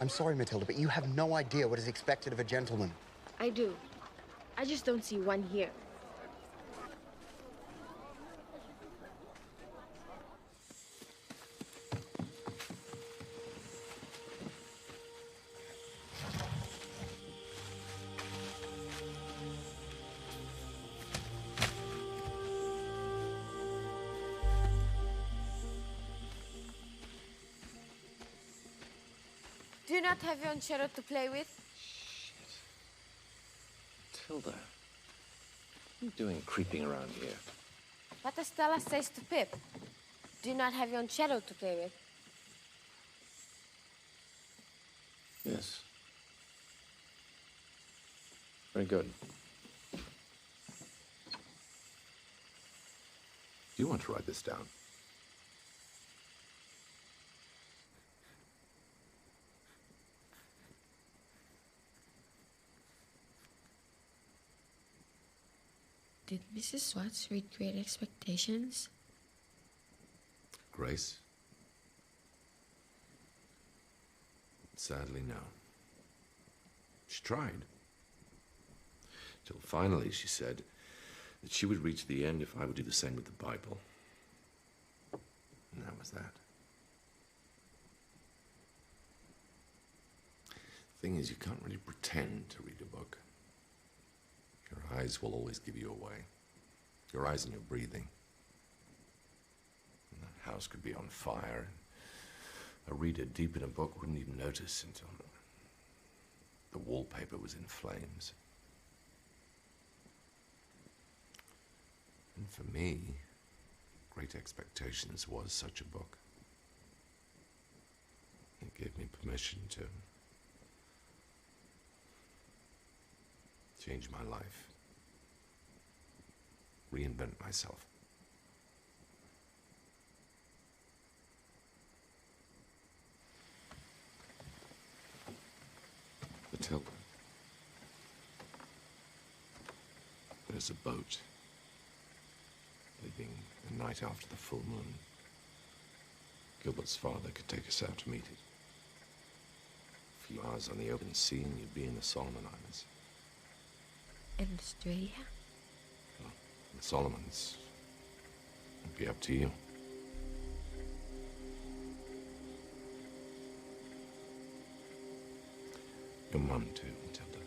I'm sorry, Matilda, but you have no idea what is expected of a gentleman. I do. I just don't see one here. Do you not have your own shadow to play with? Matilda, what are you doing creeping around here? But Estella says to Pip, do you not have your own shadow to play with? Yes. Very good. Do you want to write this down? Did Mrs. Watts read Great Expectations? Grace? Sadly, no. She tried. Till finally she said that she would reach the end if I would do the same with the Bible. And that was that. The thing is, you can't really pretend to read a book. Your eyes will always give you away. Your eyes and your breathing. And the house could be on fire. A reader deep in a book wouldn't even notice until the wallpaper was in flames. And for me, Great Expectations was such a book. It gave me permission to change my life, reinvent myself. Matilda, there's a boat leaving the night after the full moon. Gilbert's father could take us out to meet it. A few hours on the open sea and you'd be in the Solomon Islands. In Australia? Well, the Solomons. It'd be up to you. Your mum too, Matilda.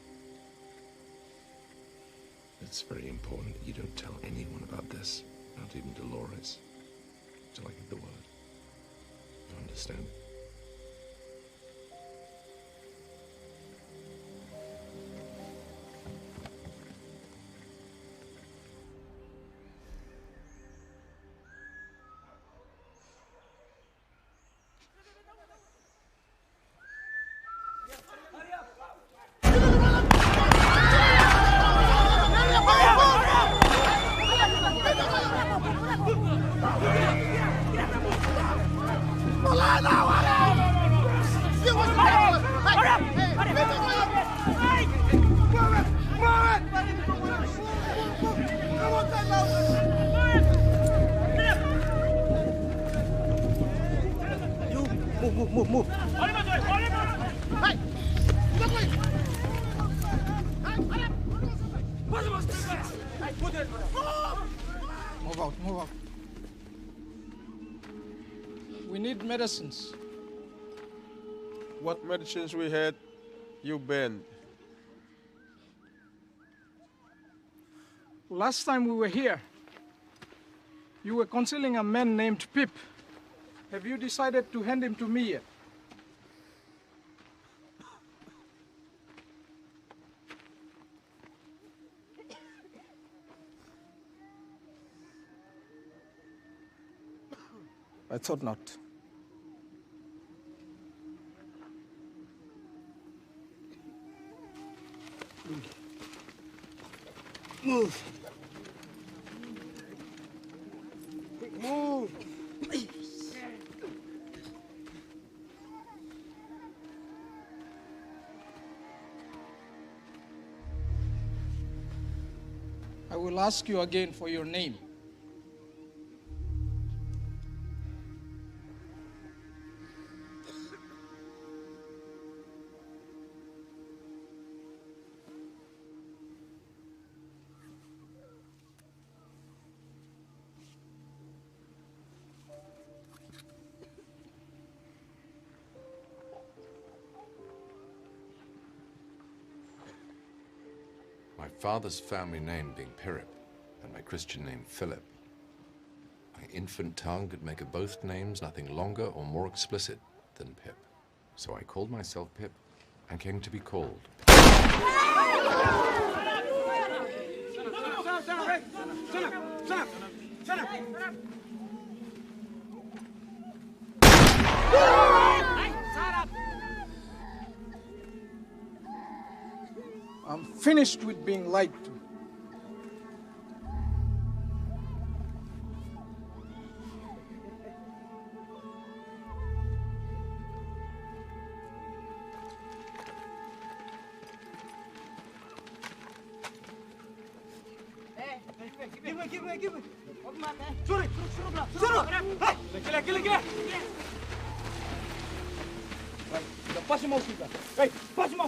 It's very important that you don't tell anyone about this, not even Dolores, till I give the word. You understand? Move. Move out. We need medicines. What medicines we had, you banned? Last time we were here, you were concealing a man named Pip. Have you decided to hand him to me yet? I thought not. Move. Move. I will ask you again for your name. My father's family name being Pirip, and my Christian name Philip. My infant tongue could make of both names nothing longer or more explicit than Pip. So I called myself Pip and came to be called. I'm finished with being lied to. Give me. Suruh. Lagi. Lepas semua kita. Lepas semua.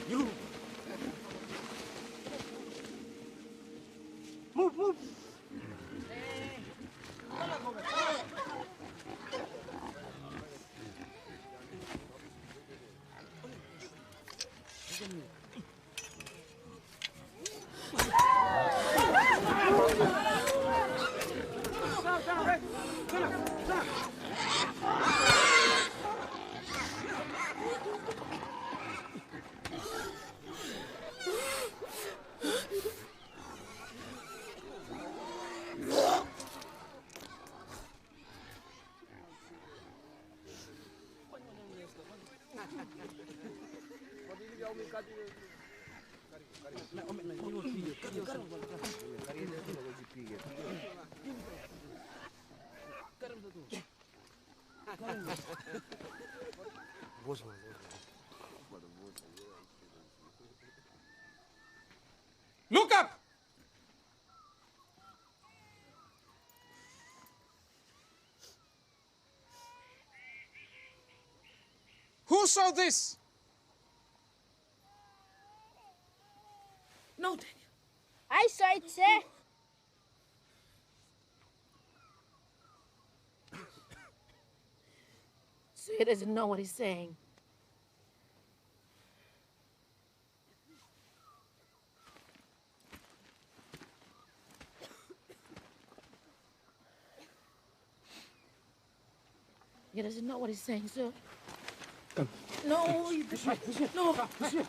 You. Move. Look up! Who saw this? No, Daniel. I saw it, sir. So he doesn't know what he's saying. He doesn't know what he's saying, sir. Come. No, you no. Monsieur.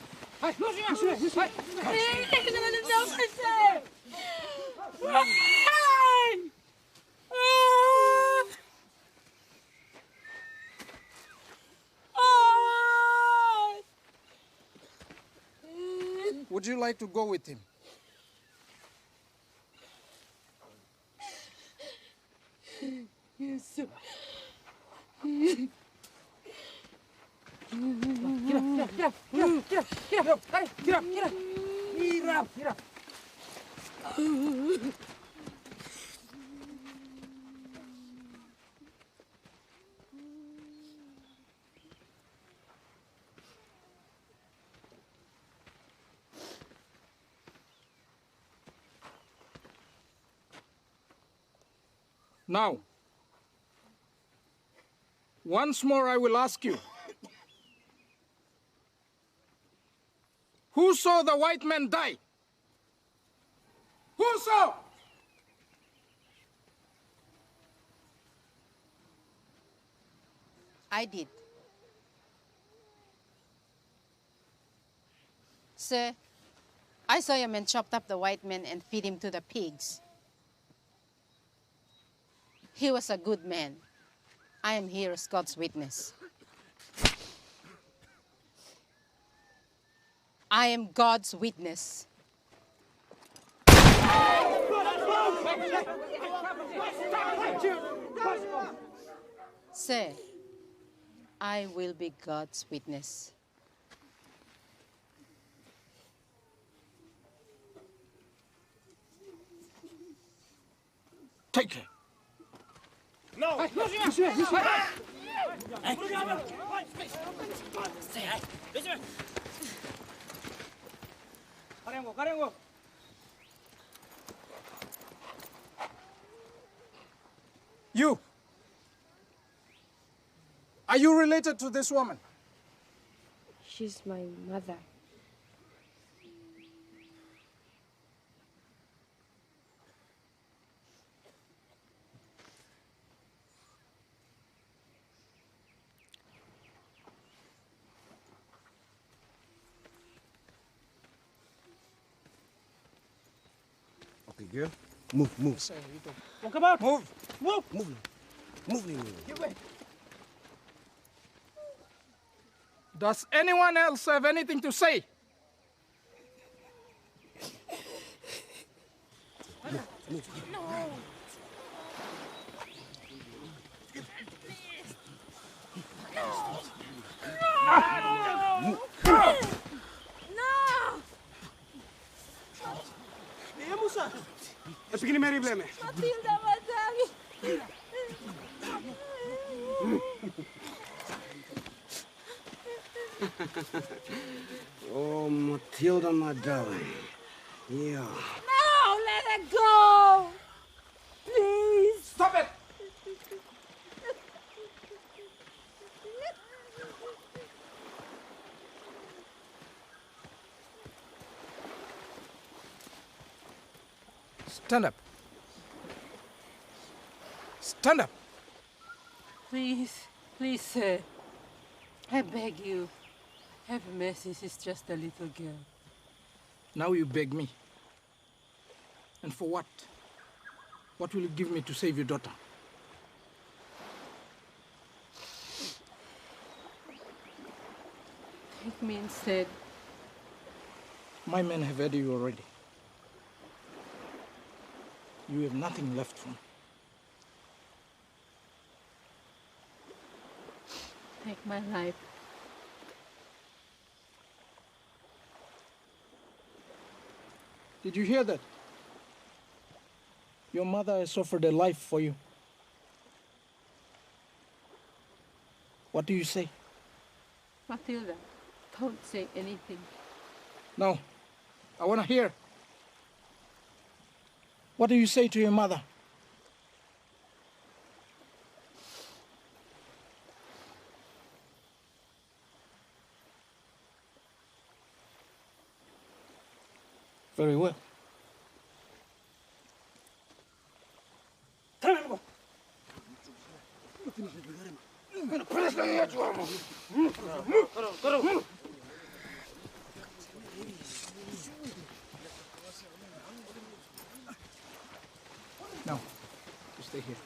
Would you like to go with him? Yes, sir. Get up. Now, once more I will ask you. Who saw the white man die? Who saw? I did. Sir, I saw your man chopped up the white man and feed him to the pigs. He was a good man. I am here as God's witness. I am God's witness. Sir, I will be God's witness. Take her. No! You. Are you related to this woman? She's my mother. Okay, girl. Move. Oh, come on. Move. Move. Give way. Does anyone else have anything to say? No. Let's begin to marry blame. Matilda, madame. Oh, Matilda, my darling. Yeah. No, let her go. Please. Stop it. Stand up. Stand up. Please, sir. I beg you. Have mercy, she's just a little girl. Now you beg me. And for what? What will you give me to save your daughter? Take me instead. My men have heard you already. You have nothing left for me. Take my life. Did you hear that? Your mother has offered a life for you. What do you say? Matilda, don't say anything. No, I want to hear. What do you say to your mother? Very well. No, you stay here.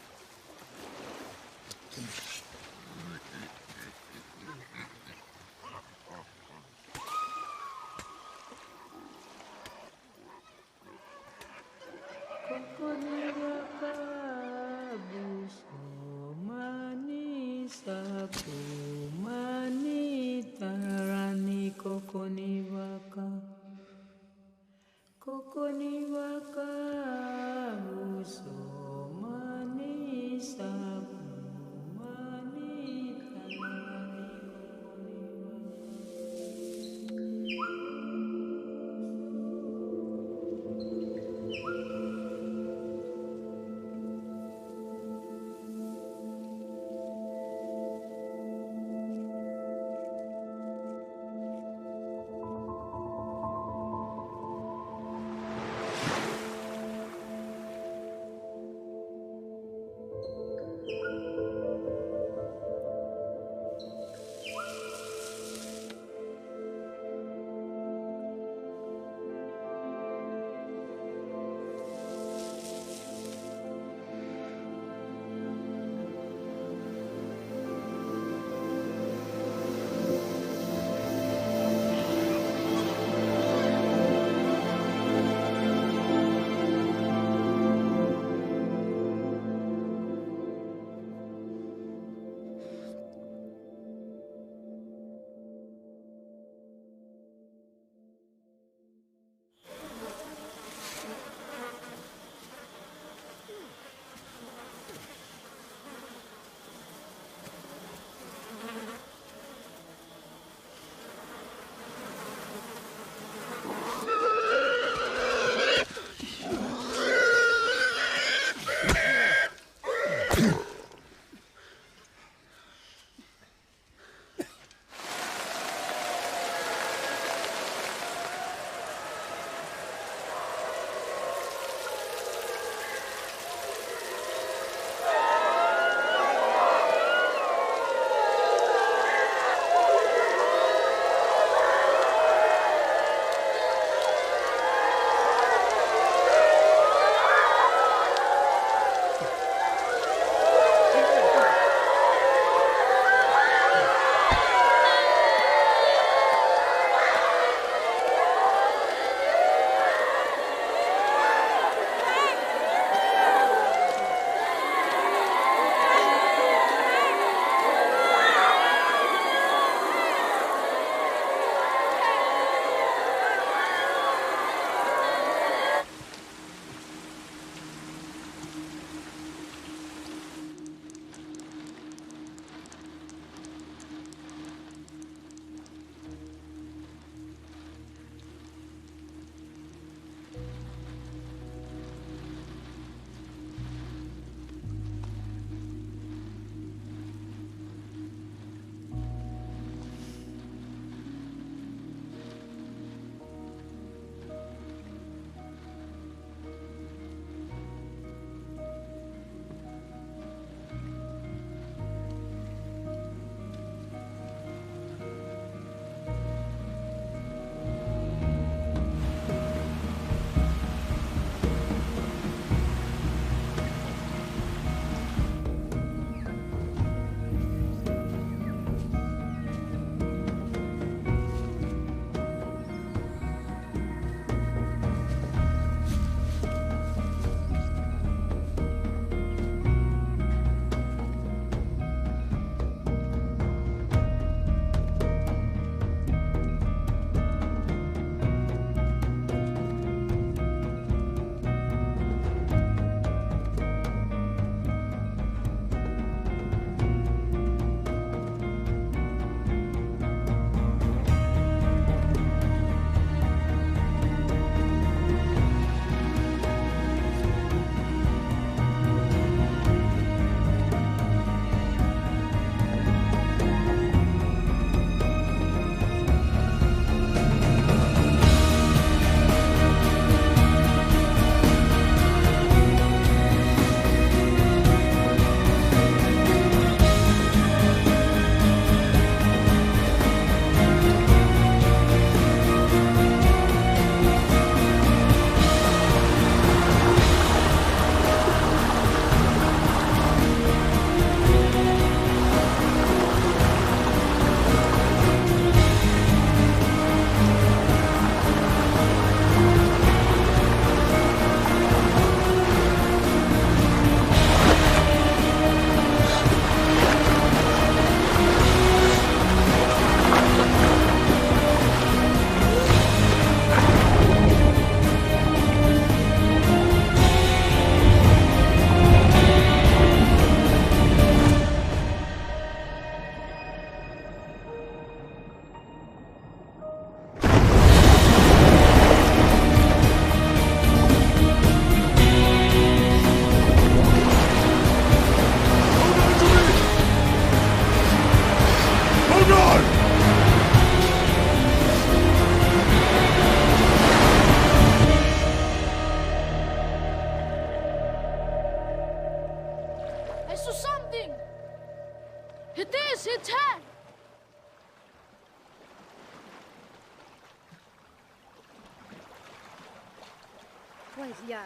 Pues ya.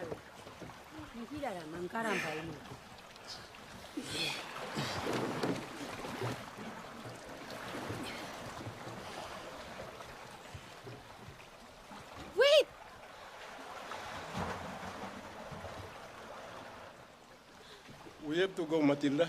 Ni girara mancaramba ini. Wait! We have to go, Matilda.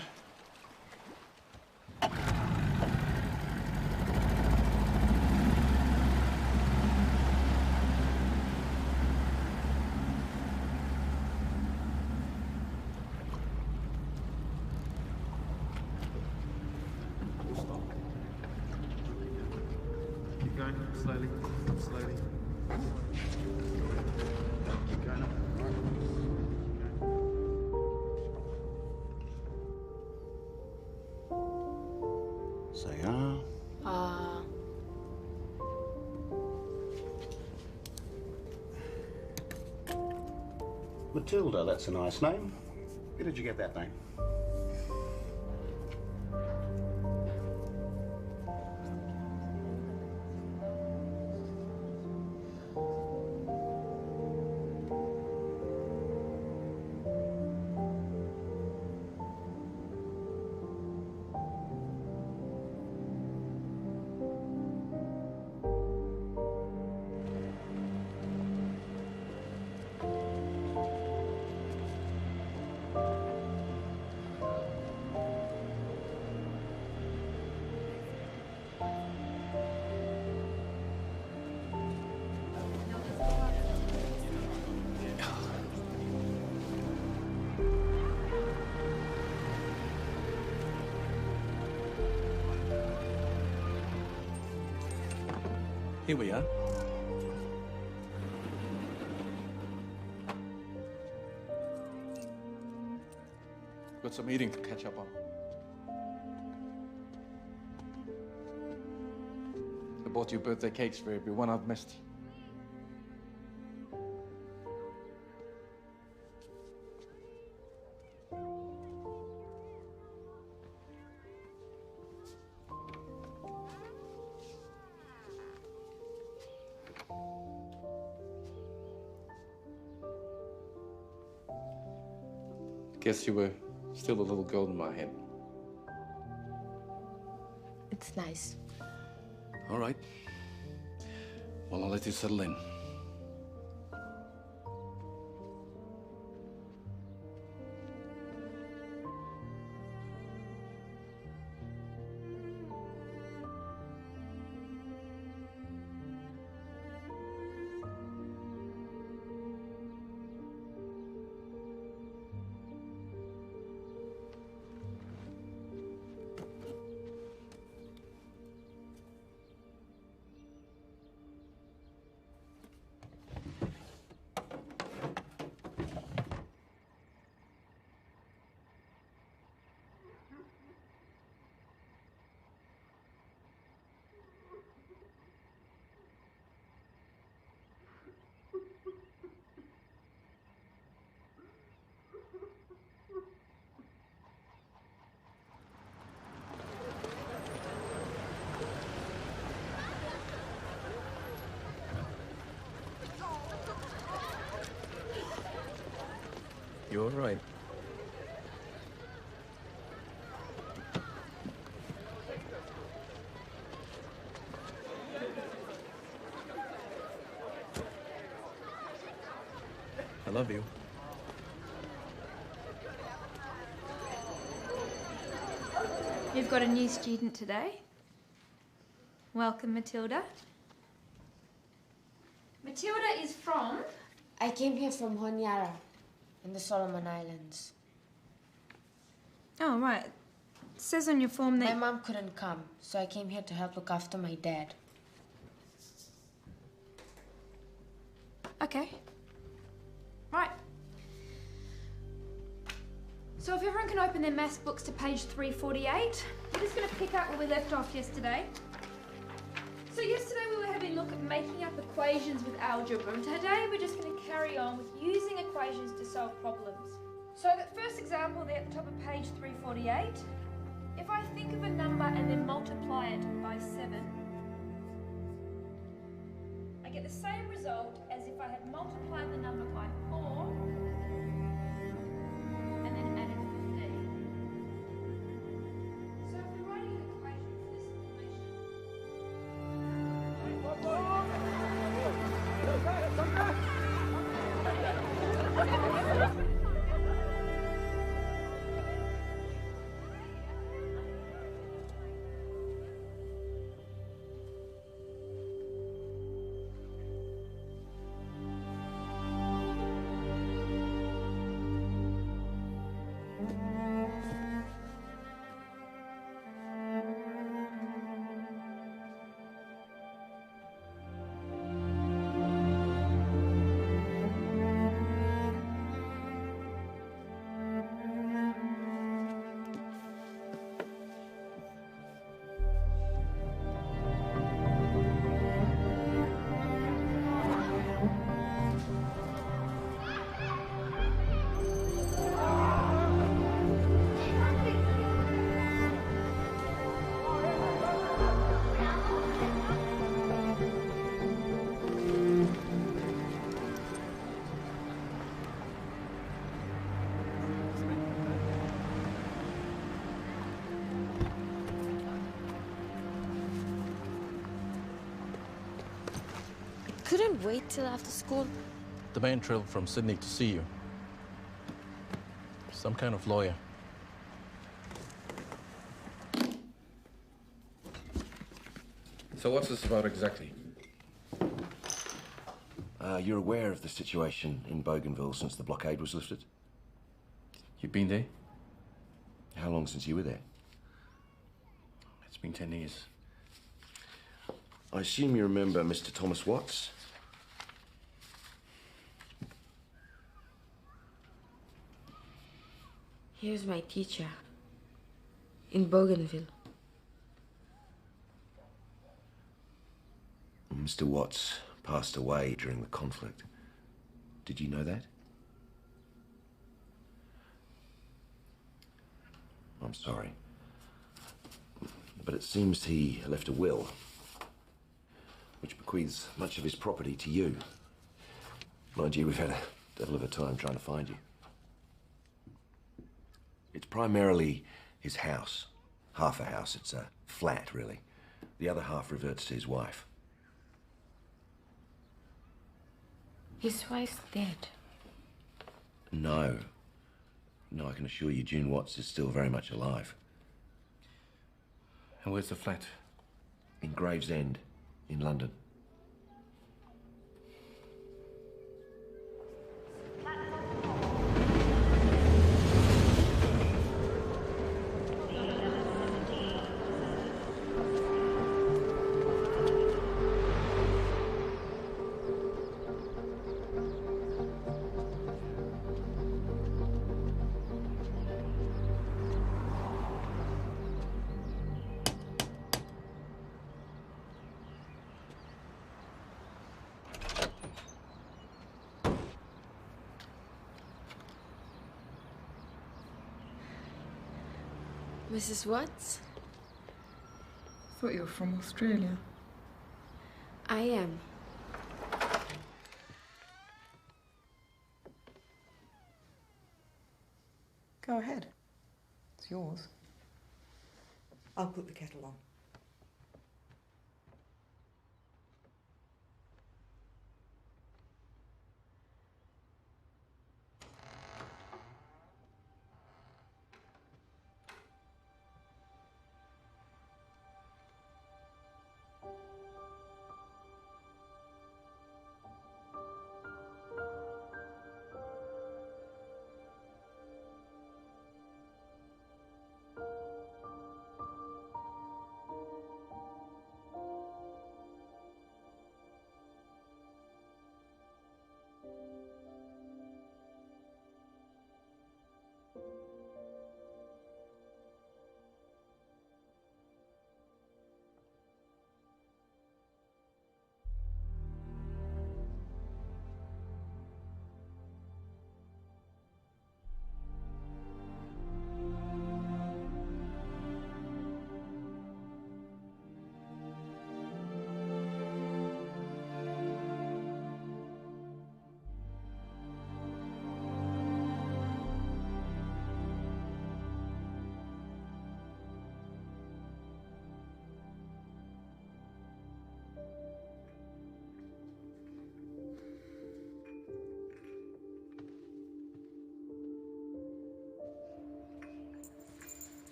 Keep going, slowly, slowly. Keep going up. Say ah. Matilda, that's a nice name. Where did you get that name? Here we are. Got some eating to catch up on. I bought you birthday cakes for everyone I've missed. Guess you were still a little girl in my head. It's nice. All right. Well, I'll let you settle in. You're all right. I love you. You've got a new student today. Welcome, Matilda. Matilda is from? I came here from Honiara, in the Solomon Islands. Oh, right. It says on your form that... My mom couldn't come, so I came here to help look after my dad. Okay. Right. So if everyone can open their maths books to page 348, we're just going to pick up where we left off yesterday. So yesterday we were having a look at making up equations with algebra, and today we're just going to carry on with using equations to solve problems. So that first example there at the top of page 348, if I think of a number and then multiply it by 7, I get the same result as if I had multiplied the number by Couldn't wait till after school. The man trailed from Sydney to see you. Some kind of lawyer. So what's this about exactly? You're aware of the situation in Bougainville since the blockade was lifted? You've been there? How long since you were there? It's been 10 years. I assume you remember Mr. Thomas Watts? He was my teacher in Bougainville. Mr. Watts passed away during the conflict. Did you know that? I'm sorry. But it seems he left a will, which bequeaths much of his property to you. Mind you, we've had a devil of a time trying to find you. It's primarily his house. Half a house, it's a flat, really. The other half reverts to his wife. His wife's dead. No. No, I can assure you June Watts is still very much alive. And where's the flat? In Gravesend, in London. Mrs. Watts? Thought you were from Australia. I am. Go ahead. It's yours. I'll put the kettle on.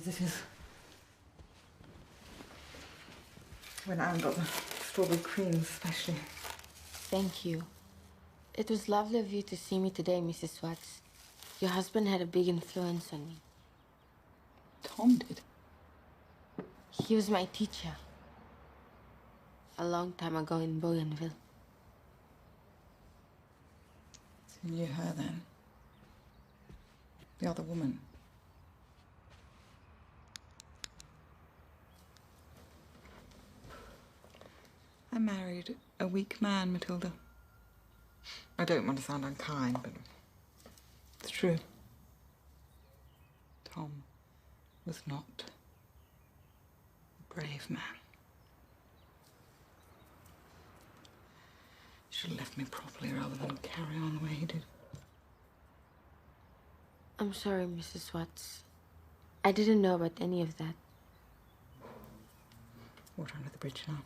this is. When Anne got the strawberry cream, especially. Thank you. It was lovely of you to see me today, Mrs. Watts. Your husband had a big influence on me. Tom did? He was my teacher. A long time ago in Bougainville. So you knew her then? The other woman? I married a weak man, Matilda. I don't want to sound unkind, but it's true. Tom was not a brave man. Should have left me properly rather than carry on the way he did. I'm sorry, Mrs. Watts. I didn't know about any of that. Water under the bridge now.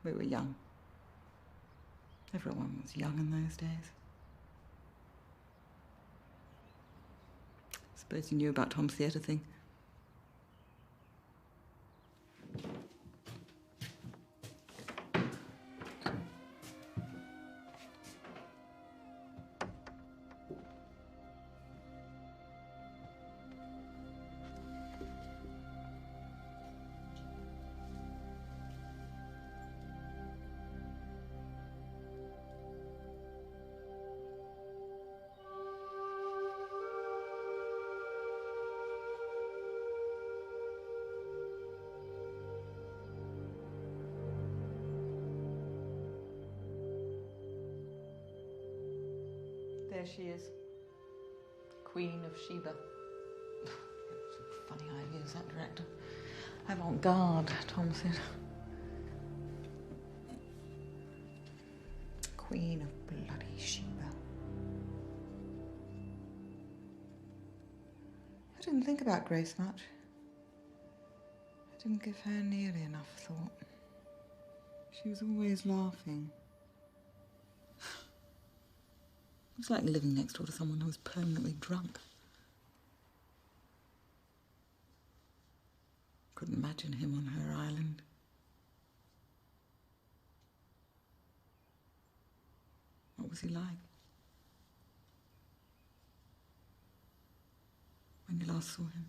We were young. Everyone was young in those days. I suppose you knew about Tom's theatre thing. There she is, Queen of Sheba. Funny ideas, that director. Avant-garde, Tom said. Queen of bloody Sheba. I didn't think about Grace much. I didn't give her nearly enough thought. She was always laughing. It was like living next door to someone who was permanently drunk. Couldn't imagine him on her island. What was he like? When you last saw him?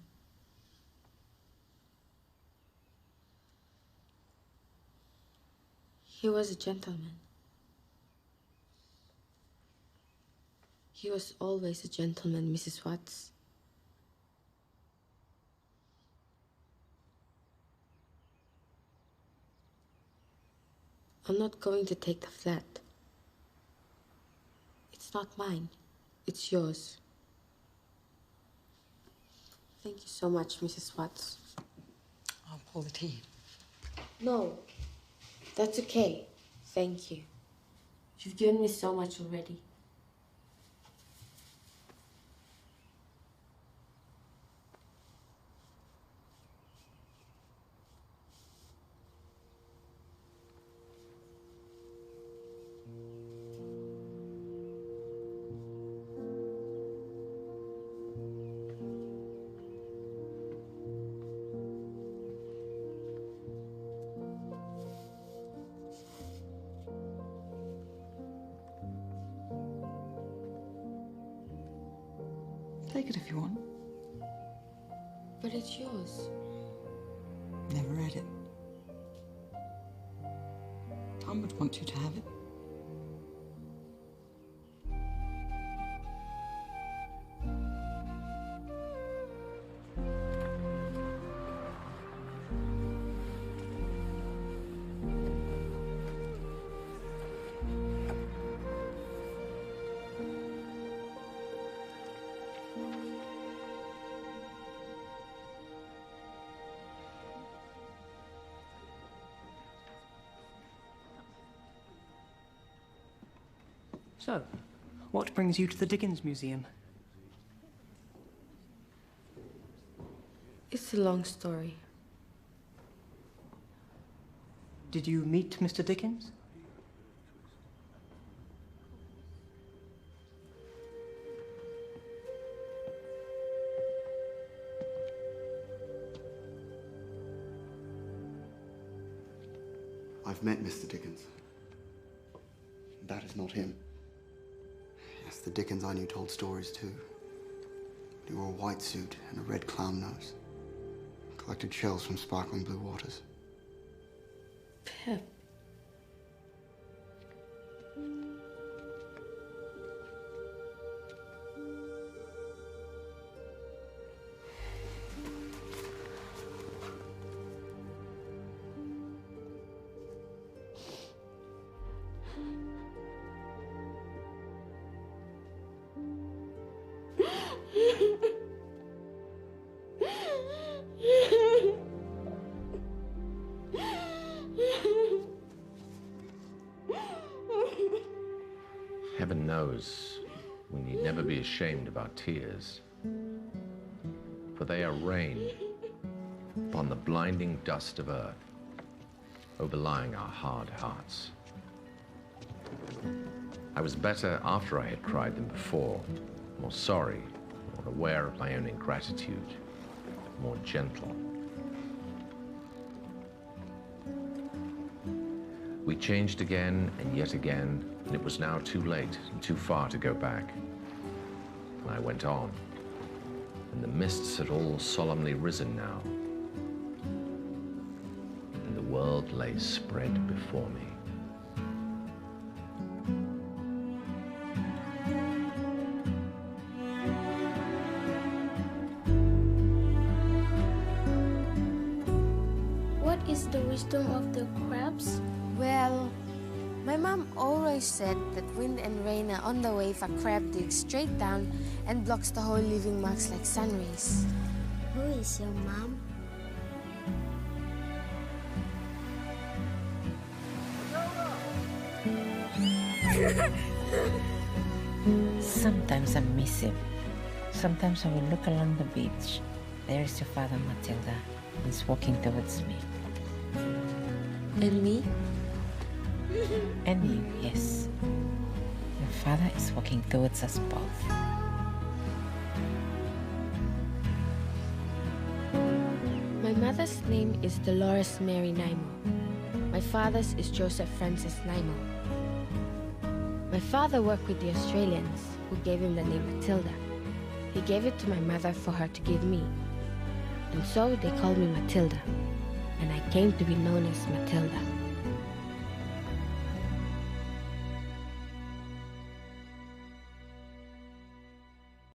He was a gentleman. He was always a gentleman, Mrs. Watts. I'm not going to take the flat. It's not mine. It's yours. Thank you so much, Mrs. Watts. I'll pour the tea. No, that's okay. Thank you. You've given me so much already. Take it if you want. But it's yours. Never read it. Tom would want you to have it. So, what brings you to the Dickens Museum? It's a long story. Did you meet Mr. Dickens? I've met Mr. Dickens. That is not him. Yes, the Dickens I knew told stories too. But he wore a white suit and a red clown nose. Collected shells from sparkling blue waters. Pip. Heaven knows we need never be ashamed of our tears, for they are rain upon the blinding dust of earth, overlying our hard hearts. I was better after I had cried than before, more sorry, more aware of my own ingratitude, more gentle. We changed again and yet again, and it was now too late and too far to go back. And I went on, and the mists had all solemnly risen now, and the world lay spread before me. What is the wisdom of the crabs? Well, my mom always said that wind and rain are on the way if a crab digs straight down and blocks the whole living marks like sun rays. Who is your mom? Sometimes I miss him. Sometimes I will look along the beach. There is your father, Matilda. He's walking towards me. And me? And you, yes. Your father is walking towards us both. My mother's name is Dolores Mary Naimo. My father's is Joseph Francis Naimo. My father worked with the Australians, who gave him the name Matilda. He gave it to my mother for her to give me. And so they called me Matilda, and I came to be known as Matilda.